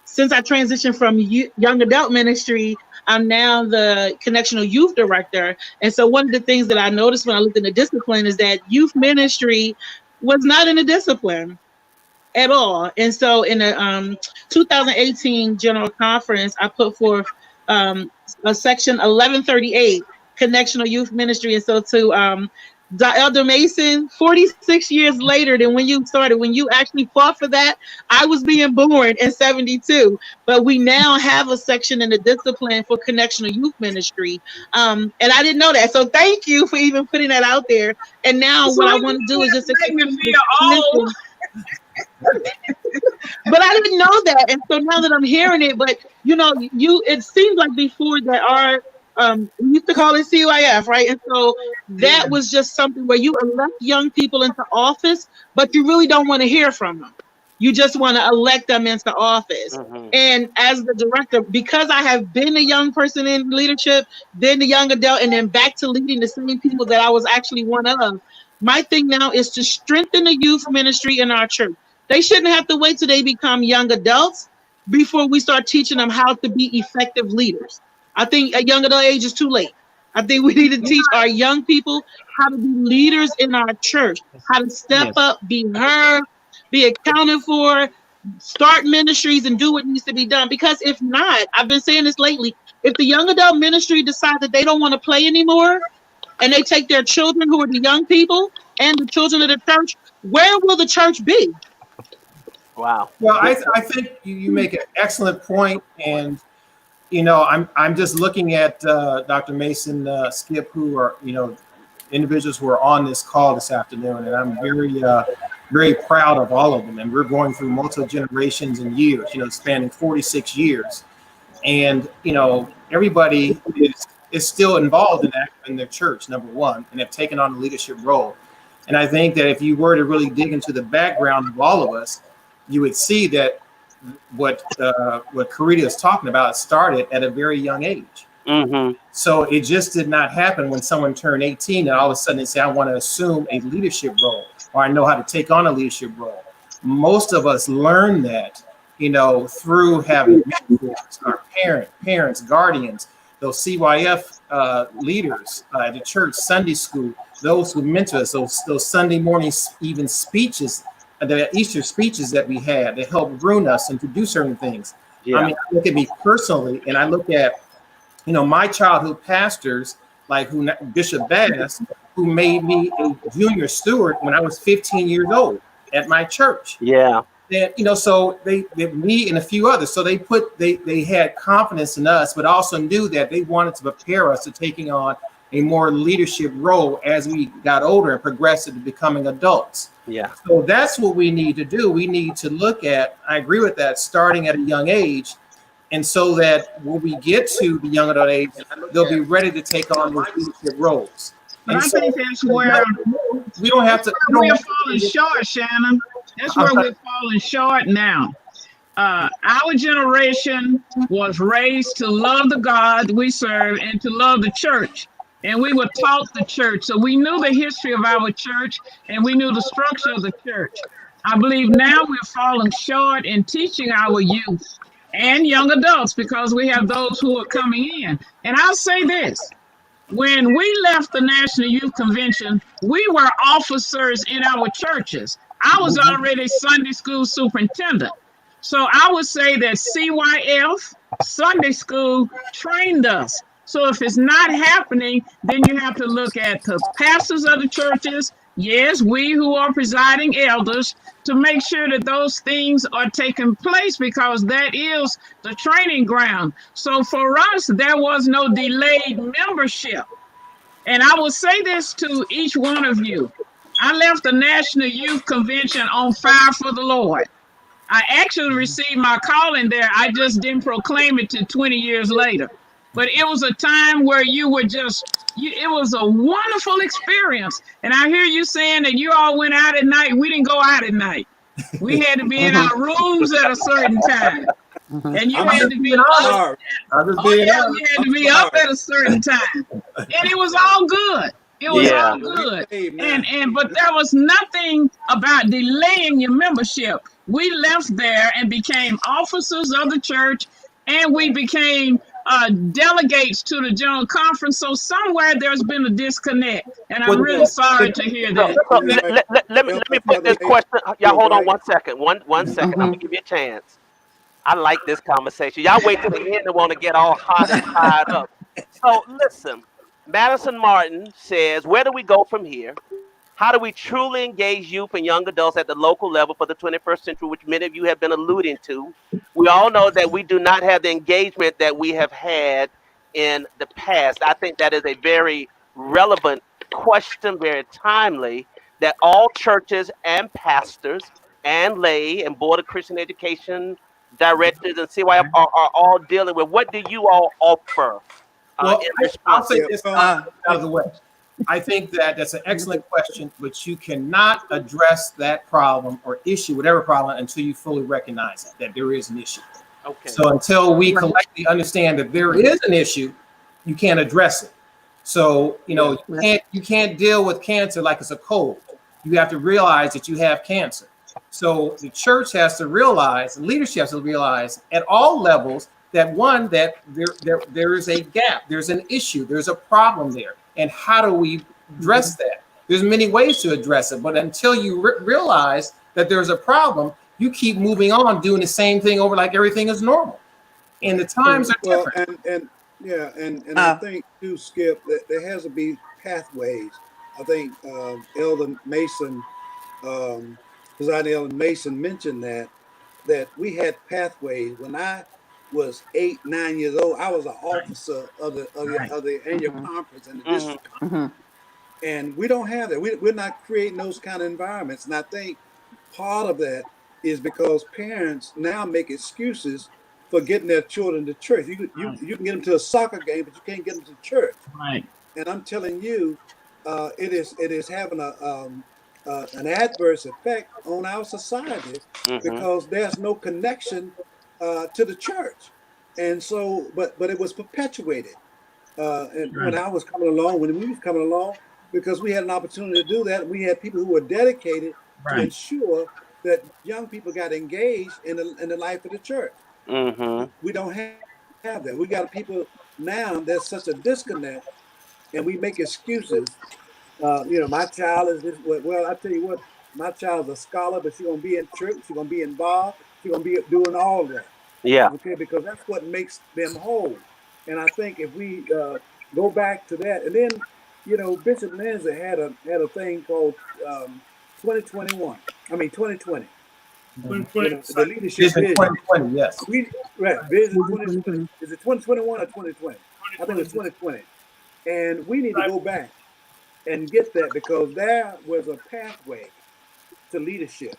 since I transitioned from young adult ministry, I'm now the Connectional Youth Director. And so one of the things that I noticed when I looked in the discipline is that youth ministry was not in the discipline at all. And so in the 2018 General Conference, I put forth a section 1138, Connectional Youth Ministry. And so to Elder Mason, 46 years later than when you started, when you actually fought for that, I was being born in 72. But we now have a section in the discipline for Connectional Youth Ministry. And I didn't know that. So thank you for even putting that out there. And now what I want to do is just but I didn't know that. And so now that I'm hearing it, but it seems like before that our we used to call it CYF, right? And so that was just something where you elect young people into office, but you really don't want to hear from them. You just want to elect them into office. Mm-hmm. And as the director, because I have been a young person in leadership, then the young adult, and then back to leading the same people that I was actually one of, my thing now is to strengthen the youth ministry in our church. They shouldn't have to wait till they become young adults before we start teaching them how to be effective leaders. I think at young adult age is too late. I think we need to teach our young people how to be leaders in our church, how to step up, be heard, be accounted for, start ministries and do what needs to be done. Because if not, I've been saying this lately, if the young adult ministry decide that they don't want to play anymore and they take their children who are the young people and the children of the church, where will the church be? Wow. Well, I think you make an excellent point, and I'm just looking at Dr. Mason, Skip, who are individuals who are on this call this afternoon, and I'm very proud of all of them. And we're going through multiple generations and years, spanning 46 years, and everybody is still involved in their church, number one, and have taken on a leadership role. And I think that if you were to really dig into the background of all of us, you would see that what Karita is talking about started at a very young age. Mm-hmm. So it just did not happen when someone turned 18 and all of a sudden they say, I want to assume a leadership role, or I know how to take on a leadership role. Most of us learn that, through having mentors, our parents, guardians, those CYF leaders at the church, Sunday school, those who mentor us, those Sunday morning even speeches, the Easter speeches that we had that helped groom us and to do certain things. Yeah. I mean, I look at me personally, and I look at, my childhood pastors, like Bishop Bass, who made me a junior steward when I was 15 years old at my church. Yeah. And, so they me and a few others, so they had confidence in us, but also knew that they wanted to prepare us to taking on a more leadership role as we got older and progressed into becoming adults. Yeah. So that's what we need to do. We need to look at, I agree with that, starting at a young age. And so that when we get to the young adult age, they'll be ready to take on those leadership roles. But I think that's where we don't have to. We're falling short, Shannon. That's where we're falling short now. Our generation was raised to love the God we serve and to love the church. And we were taught the church. So we knew the history of our church and we knew the structure of the church. I believe now we're falling short in teaching our youth and young adults because we have those who are coming in. And I'll say this. When we left the National Youth Convention, we were officers in our churches. I was already Sunday school superintendent. So I would say that CYF, Sunday school, trained us. So if it's not happening, then you have to look at the pastors of the churches, yes, we who are presiding elders, to make sure that those things are taking place because that is the training ground. So for us, there was no delayed membership. And I will say this to each one of you. I left the National Youth Convention on fire for the Lord. I actually received my calling there. I just didn't proclaim it till 20 years later. But it was a time where you were it was a wonderful experience. And I hear you saying that you all went out at night. We didn't go out at night. We had to be in our rooms at a certain time. And you had to be up. We had to be up at a certain time. And it was all good. It was all good. But there was nothing about delaying your membership. We left there and became officers of the church, and we became delegates to the general conference. So somewhere there's been a disconnect, and I'm really sorry to hear that. Let me put this question. Y'all hold on 1 second. One second. I'm gonna give you a chance. I like this conversation. Y'all wait till the end and want to get all hot and fired up. So listen, Madison Martin says, where do we go from here? How do we truly engage youth and young adults at the local level for the 21st century, which many of you have been alluding to? We all know that we do not have the engagement that we have had in the past. I think that is a very relevant question, very timely, that all churches and pastors and lay and Board of Christian Education directors and CYF are all dealing with. What do you all offer? Well, I'll say this out of the way. I think that's an excellent question, but you cannot address that problem or issue, whatever problem, until you fully recognize that there is an issue. Okay. So until we collectively understand that there is an issue, you can't address it. So, you can't deal with cancer like it's a cold. You have to realize that you have cancer. So the church has to realize, and leadership has to realize at all levels that one, that there is a gap, there's an issue, there's a problem there, and how do we address that? There's many ways to address it, but until you realize that there's a problem, you keep moving on, doing the same thing over like everything is normal. And the times are different. And I think too, Skip, that there has to be pathways. I think Elder Mason, Presiding Elder Mason mentioned that we had pathways. When I was 8, 9 years old, I was an officer of the annual conference and the district conference. And we don't have that. We're not creating those kind of environments. And I think part of that is because parents now make excuses for getting their children to church. You can get them to a soccer game, but you can't get them to church. Right. And I'm telling you, it is having an adverse effect on our society because there's no connection to the church. And so, but it was perpetuated. And when I was coming along, when we was coming along, because we had an opportunity to do that, we had people who were dedicated to ensure that young people got engaged in the life of the church. We don't have that. We got people now. There's such a disconnect, and we make excuses. My child is this. Well, I tell you what, my child's a scholar, but she's gonna be in church. She's gonna be involved. She's gonna be doing all that. Yeah. Okay, because that's what makes them whole. And I think if we go back to that, and then Bishop Lindsay had a thing called 2021. I mean 2020. The leadership vision. 2020, yes. Vision 2020. Is it 2021 or 2020? I think it's 2020. And we need to go back and get that, because there was a pathway to leadership.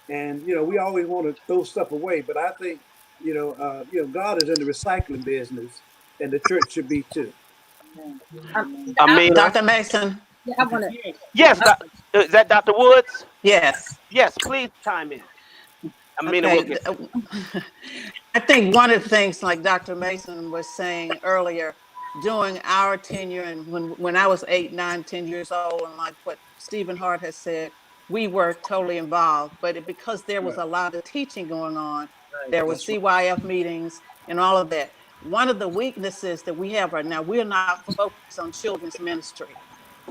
And we always want to throw stuff away, but I think God is in the recycling business, and the church should be too. Dr. Mason. Yeah, I want to. Yes, is that Dr. Woods? Yes. Yes, please chime in. Okay. I think one of the things, like Dr. Mason was saying earlier, during our tenure and when I was 8, 9, 10 years old, and like what Stephen Hart has said, we were totally involved. But because there was a lot of teaching going on, there were CYF meetings and all of that. One of the weaknesses that we have right now, we're not focused on children's ministry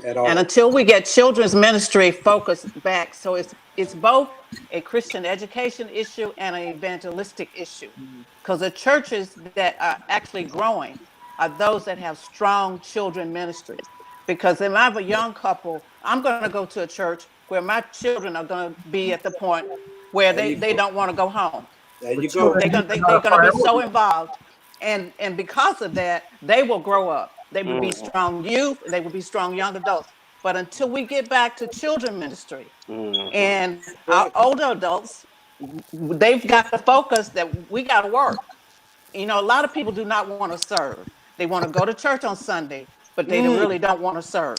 at all. And until we get children's ministry focused back, so it's both a Christian education issue and an evangelistic issue, because the churches that are actually growing are those that have strong children ministries. Because if I have a young couple, I'm going to go to a church where my children are going to be at the point where they don't want to go home. There you go. They're going to be so involved. And because of that, they will grow up. They will be strong youth. They will be strong young adults. But until we get back to children ministry and our older adults, they've got the focus that we got to work. A lot of people do not want to serve. They want to go to church on Sunday, but they really don't want to serve.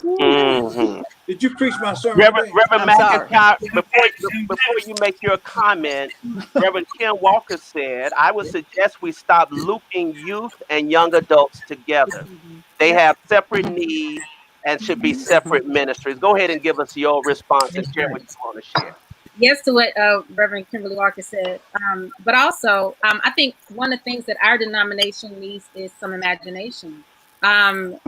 Did you preach my sermon? Reverend McIntyre, before you make your comment, Reverend Kim Walker said, I would suggest we stop looping youth and young adults together. They have separate needs and should be separate ministries. Go ahead and give us your response and share what you want to share. Yes, to what Reverend Kimberly Walker said. But also, I think one of the things that our denomination needs is some imagination. I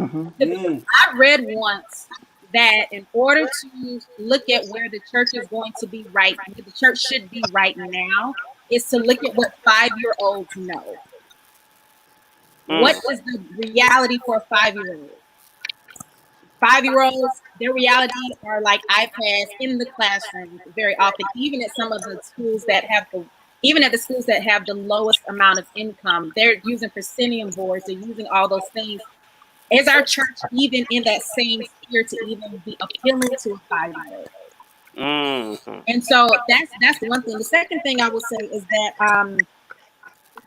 read once that in order to look at where the church is going to be where the church should be right now, is to look at what 5-year-olds know. What is the reality for a 5-year-old? 5-year-olds, their reality are like iPads in the classroom very often, even at some of the schools that have the lowest amount of income. They're using proscenium boards, they're using all those things. Is our church even in that same sphere to even be appealing to a 5-year-old? And so that's one thing. The second thing I would say is that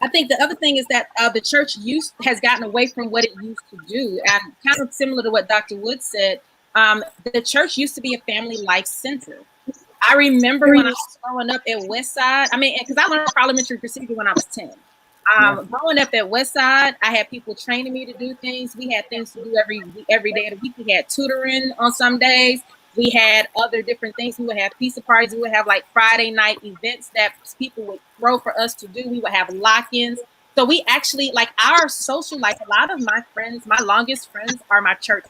I think the other thing is that the church has gotten away from what it used to do. And kind of similar to what Dr. Wood said, the church used to be a family life center. I remember when I was growing up at Westside, because I learned parliamentary procedure when I was 10. Growing up at Westside, I had people training me to do things. We had things to do every day of the week. We had tutoring on some days. We had other different things. We would have pizza parties. We would have like Friday night events that people would throw for us to do. We would have lock-ins. So we actually, like, our social life, a lot of my friends, my longest friends are my church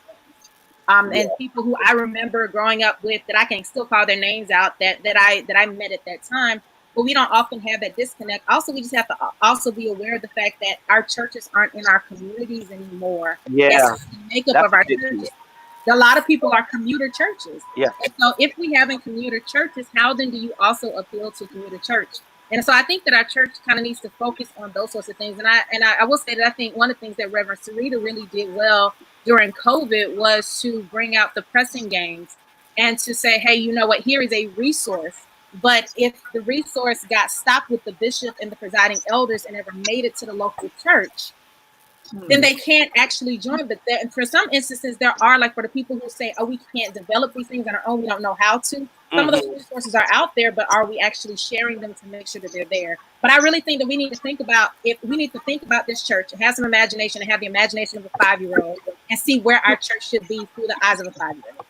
friends. And people who I remember growing up with that I can still call their names out that I met at that time. But we don't often have that disconnect. Also, we just have to also be aware of the fact that our churches aren't in our communities anymore. Yeah, That's the makeup that's of our a big churches. deal. A lot of people are commuter churches. Yeah. And so if we have in commuter churches, how then do you also appeal to commuter church? And so I think that our church kind of needs to focus on those sorts of things. And I will say that I think one of the things that Reverend Sarita really did well during COVID was to bring out the pressing games and to say, hey, you know what, here is a resource. But if the resource got stopped with the bishop and the presiding elders and never made it to the local church, then they can't actually join. But for some instances, there are, like for the people who say, oh, we can't develop these things on our own, we don't know how to. Some of those resources are out there, but are we actually sharing them to make sure that they're there? But I really think that we need to think about this church, have some imagination, and have the imagination of a 5-year-old, and see where our church should be through the eyes of a 5-year-old.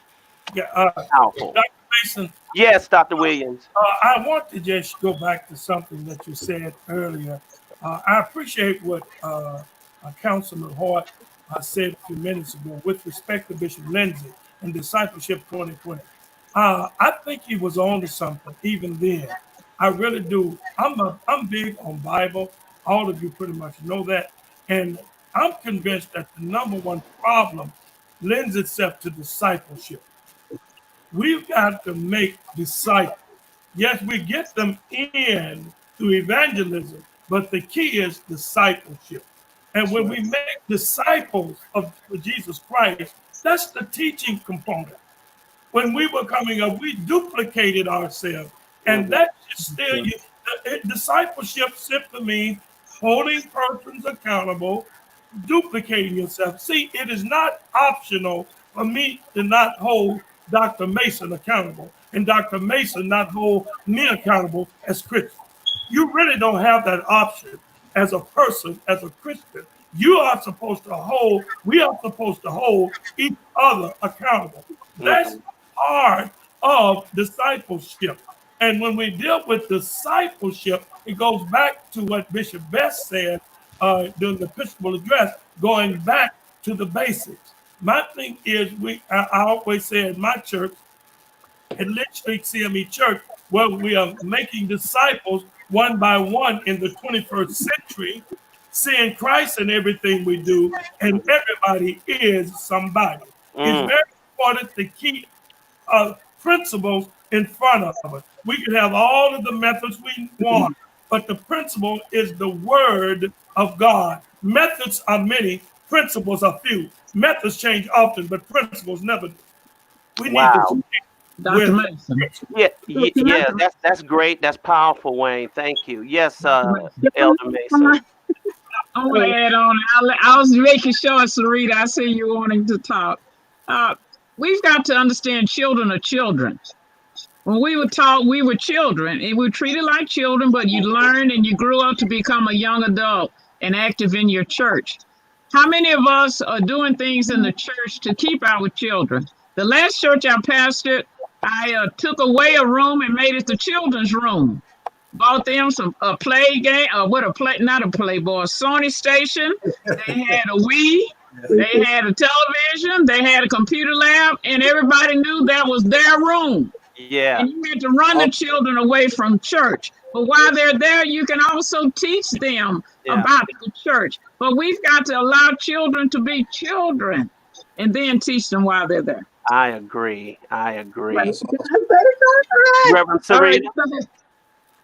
Yeah, Powerful. Dr. Mason. Yes, Dr. Williams. I want to just go back to something that you said earlier. I appreciate what Councilman Hart said a few minutes ago with respect to Bishop Lindsey and Discipleship 2020. I think he was on to something even then. I really do. I'm big on Bible. All of you pretty much know that. And I'm convinced that the number one problem lends itself to discipleship. We've got to make disciples. Yes, we get them in through evangelism, but the key is discipleship. And when we make disciples of Jesus Christ, that's the teaching component. When we were coming up, we duplicated ourselves. And that is still, discipleship simply means holding persons accountable, duplicating yourself. See, it is not optional for me to not hold Dr. Mason accountable and Dr. Mason not hold me accountable as Christians. You really don't have that option as a person, as a Christian. We are supposed to hold each other accountable. That's part of discipleship. And when we deal with discipleship, it goes back to what Bishop Best said during the Episcopal address, going back to the basics. My thing is, I always say in my church, at Lynch Street CME Church, where we are making disciples one by one in the 21st century, seeing Christ in everything we do, and everybody is somebody. It's very important to keep principles in front of us. We can have all of the methods we want, but the principle is the word of God. Methods are many, principles are few. Methods change often, but principles never do. We need to Dr. Mason. Yeah, that's great. That's powerful, Wayne. Thank you. Yes, Elder Mason. I want to add on. I was making sure, Sarita, I see you wanting to talk. We've got to understand children are children. When we were taught, we were children, and we were treated like children, but you learned and you grew up to become a young adult and active in your church. How many of us are doing things in the church to keep our children? The last church I pastored, I took away a room and made it the children's room. Bought them a play game, not a Playboy, a Sony station. They had a Wii, they had a television, they had a computer lab, and everybody knew that was their room. Yeah. And you had to run the children away from church. But while they're there, you can also teach them about the church. But we've got to allow children to be children and then teach them while they're there. I agree. Right. Reverend Sarita.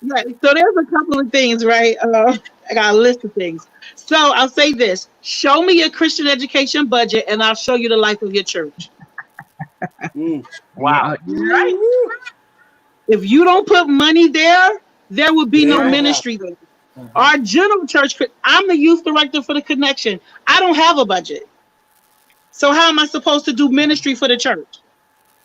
Right. So there's a couple of things, right? I got a list of things. So I'll say this: show me your Christian education budget, and I'll show you the life of your church. Wow. Right. If you don't put money there, there will be no ministry there. Our general church, I'm the youth director for the Connection. I don't have a budget. So how am I supposed to do ministry for the church?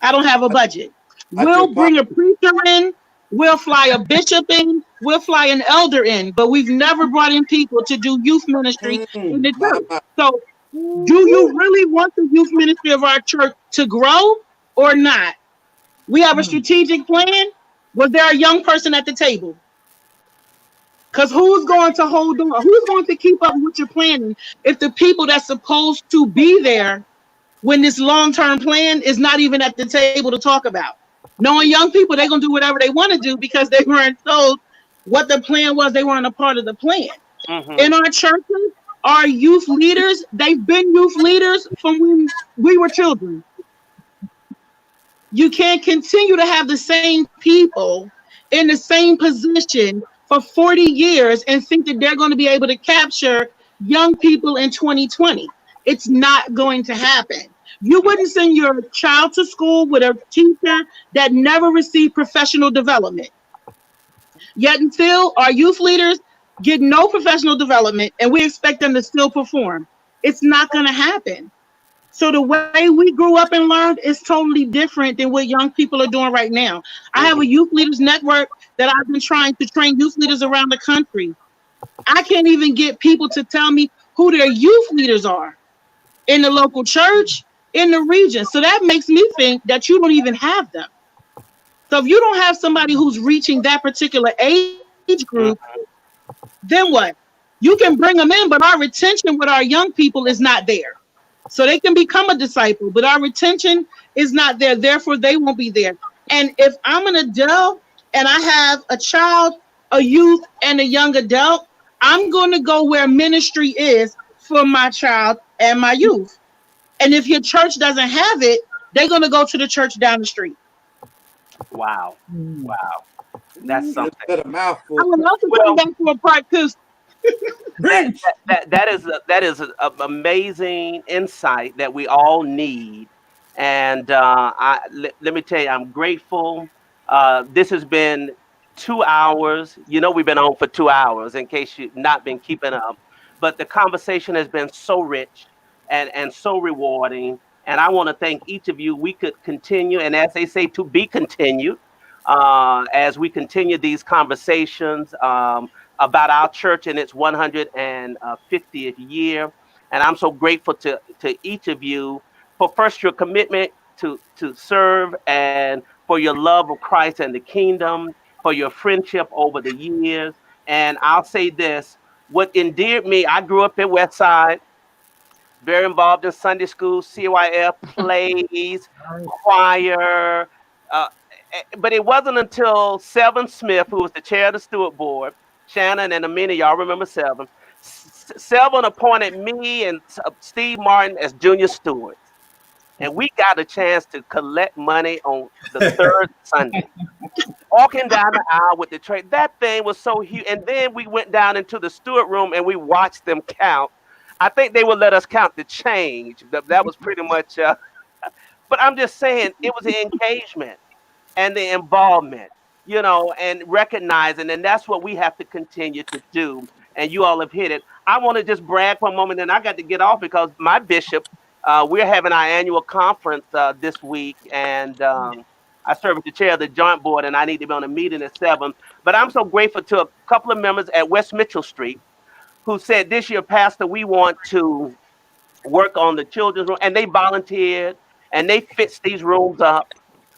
I don't have a budget. We'll bring a preacher in. We'll fly a bishop in. We'll fly an elder in. But we've never brought in people to do youth ministry in the church. So do you really want the youth ministry of our church to grow or not? We have a strategic plan. Was there a young person at the table? Because who's going to hold on? Who's going to keep up with what you're planning if the people that's supposed to be there when this long-term plan is not even at the table to talk about? Knowing young people, they're going to do whatever they want to do because they weren't told what the plan was. They weren't a part of the plan. Mm-hmm. In our churches, our youth leaders, they've been youth leaders from when we were children. You can't continue to have the same people in the same position for 40 years and think that they're going to be able to capture young people in 2020. It's not going to happen. You wouldn't send your child to school with a teacher that never received professional development. Yet until our youth leaders get no professional development and we expect them to still perform, it's not going to happen. So the way we grew up and learned is totally different than what young people are doing right now. I have a youth leaders network that I've been trying to train youth leaders around the country. I can't even get people to tell me who their youth leaders are in the local church, in the region. So that makes me think that you don't even have them. So if you don't have somebody who's reaching that particular age group, then what? You can bring them in, but our retention with our young people is not there. So they can become a disciple, but our retention is not there. Therefore, they won't be there. And if I'm an adult and I have a child, a youth, and a young adult, I'm going to go where ministry is for my child and my youth. And if your church doesn't have it, they're going to go to the church down the street. Wow. Wow. That's You something. said a I mouthful. would love to come Well, back to a part two. that is an amazing insight that we all need. And let me tell you, I'm grateful. This has been 2 hours. You know, we've been on for 2 hours in case you've not been keeping up. But the conversation has been so rich and so rewarding. And I want to thank each of you. We could continue, and as they say, to be continued as we continue these conversations. About our church in its 150th year. And I'm so grateful to each of you for first your commitment to serve and for your love of Christ and the kingdom, for your friendship over the years. And I'll say this, what endeared me, I grew up in West Side, very involved in Sunday school, CYF plays, choir. Uh, but it wasn't until Seven Smith, who was the chair of the steward board, Shannon and Amina, y'all remember Seven. Seven appointed me and Steve Martin as junior stewards. And we got a chance to collect money on the third Sunday. Walking down the aisle with the tray. That thing was so huge. And then we went down into the steward room and we watched them count. I think they would let us count the change. That was pretty much, but I'm just saying it was the engagement and the involvement, and recognizing, and that's what we have to continue to do. And you all have hit it. I want to just brag for a moment, and I got to get off because my bishop, we're having our annual conference this week, and I serve as the chair of the joint board, and I need to be on a meeting at 7. But I'm so grateful to a couple of members at West Mitchell Street who said this year, Pastor, we want to work on the children's room, and they volunteered and they fixed these rooms up.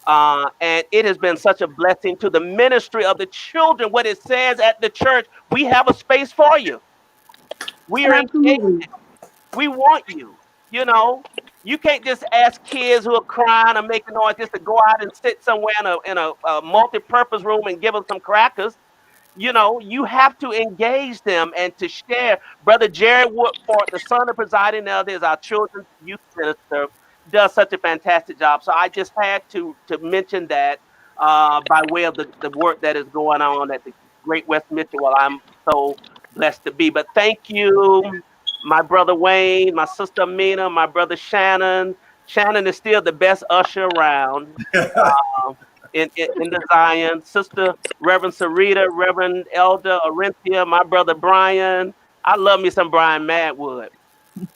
And it has been such a blessing to the ministry of the children. What it says at the church, we have a space for you. We are engaged. Absolutely. We want you. You know, you can't just ask kids who are crying or making noise just to go out and sit somewhere in a multi-purpose room and give them some crackers. You have to engage them and to share. Brother Jerry Woodford, the son of presiding elder, is our children's youth minister, does such a fantastic job. So I just had to mention that by way of the work that is going on at the Great West Mitchell. Well, I'm so blessed to be. But thank you, my brother Wayne, my sister Amina, my brother Shannon. Shannon is still the best usher around. In the Zion, Sister Reverend Sarita, Reverend Elder Orenthia, my brother Brian. I love me some Brian Madwood.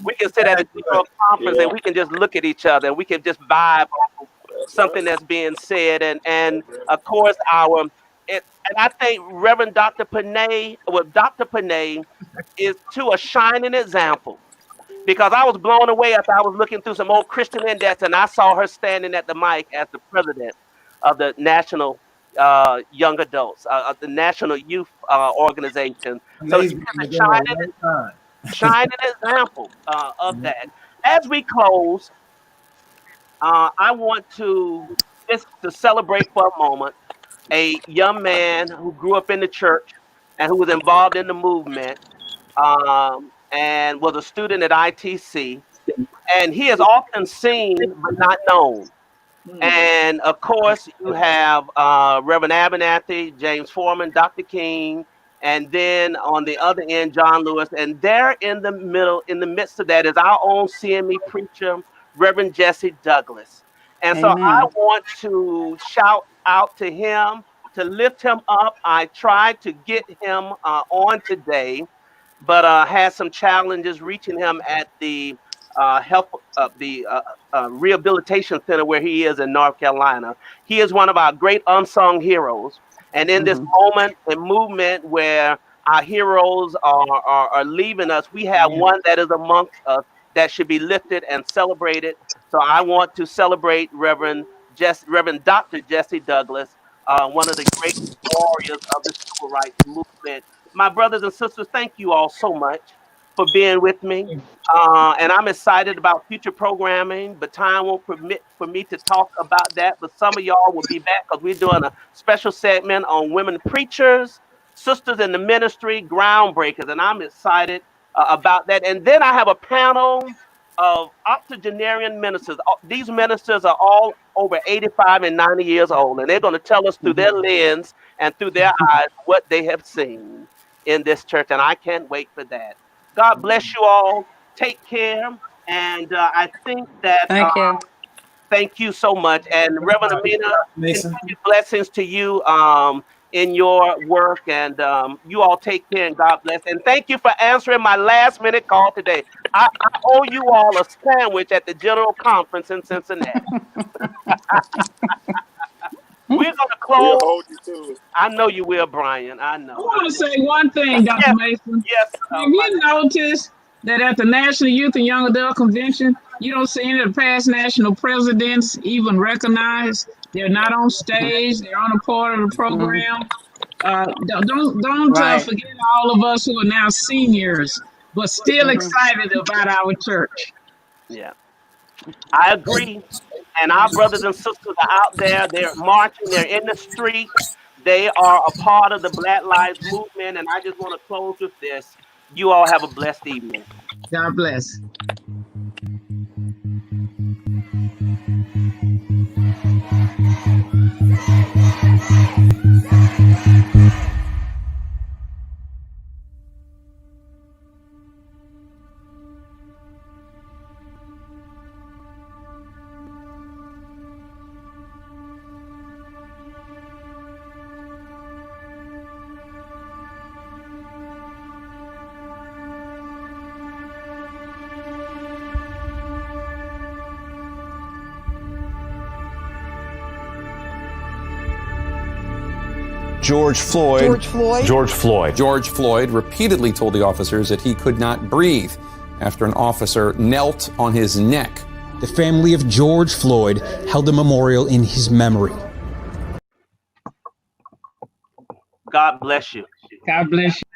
We can sit at a general conference and we can just look at each other and we can just vibe on something that's being said. And of course, and I think Reverend Dr. Panay, Dr. Panay is to a shining example because I was blown away after I was looking through some old Christian Index and I saw her standing at the mic as the president of the National Young Adults, the National Youth Organization. So he Amazing. is You've a been there a long time. shining example of that. As we close, I want to just to celebrate for a moment a young man who grew up in the church and who was involved in the movement and was a student at ITC. And he is often seen but not known. And of course, you have Reverend Abernathy, James Foreman, Dr. King, and then on the other end, John Lewis. And there in the middle, in the midst of that, is our own CME preacher, Reverend Jesse Douglas. And so I Amen. want to shout out to him, to lift him up. I tried to get him on today, but had some challenges reaching him at the health the rehabilitation center where he is in North Carolina. He is one of our great unsung heroes. And in this moment and movement where our heroes are leaving us, we have one that is amongst us that should be lifted and celebrated. So I want to celebrate Reverend Dr. Jesse Douglas, one of the great warriors of the civil rights movement. My brothers and sisters, thank you all so much for being with me. And I'm excited about future programming, but time won't permit for me to talk about that. But some of y'all will be back because we're doing a special segment on women preachers, sisters in the ministry, groundbreakers. And I'm excited about that. And then I have a panel of octogenarian ministers. These ministers are all over 85 and 90 years old, and they're going to tell us through their lens and through their eyes what they have seen in this church. And I can't wait for that. God bless you all. Take care. And I think that, Thank you. thank you so much. And Reverend Amina, Mason. continued blessings to you in your work. And you all take care and God bless. And thank you for answering my last minute call today. I owe you all a sandwich at the General Conference in Cincinnati. We're going to We'll close. hold you to it. I know you will, Brian. I I know. want to say one thing, Dr. Mason. Yes. Have you noticed that at the National Youth and Young Adult Convention, you don't see any of the past national presidents even recognized? They're not on stage. They're on a part of the program. Don't Right. forget all of us who are now seniors, but still excited about our church. Yeah, I agree. And our brothers and sisters are out there. They're marching. They're in the streets. They are a part of the Black Lives Movement. And I just want to close with this. You all have a blessed evening. God bless. George Floyd repeatedly told the officers that he could not breathe after an officer knelt on his neck. The family of George Floyd held a memorial in his memory. God bless you. God bless you.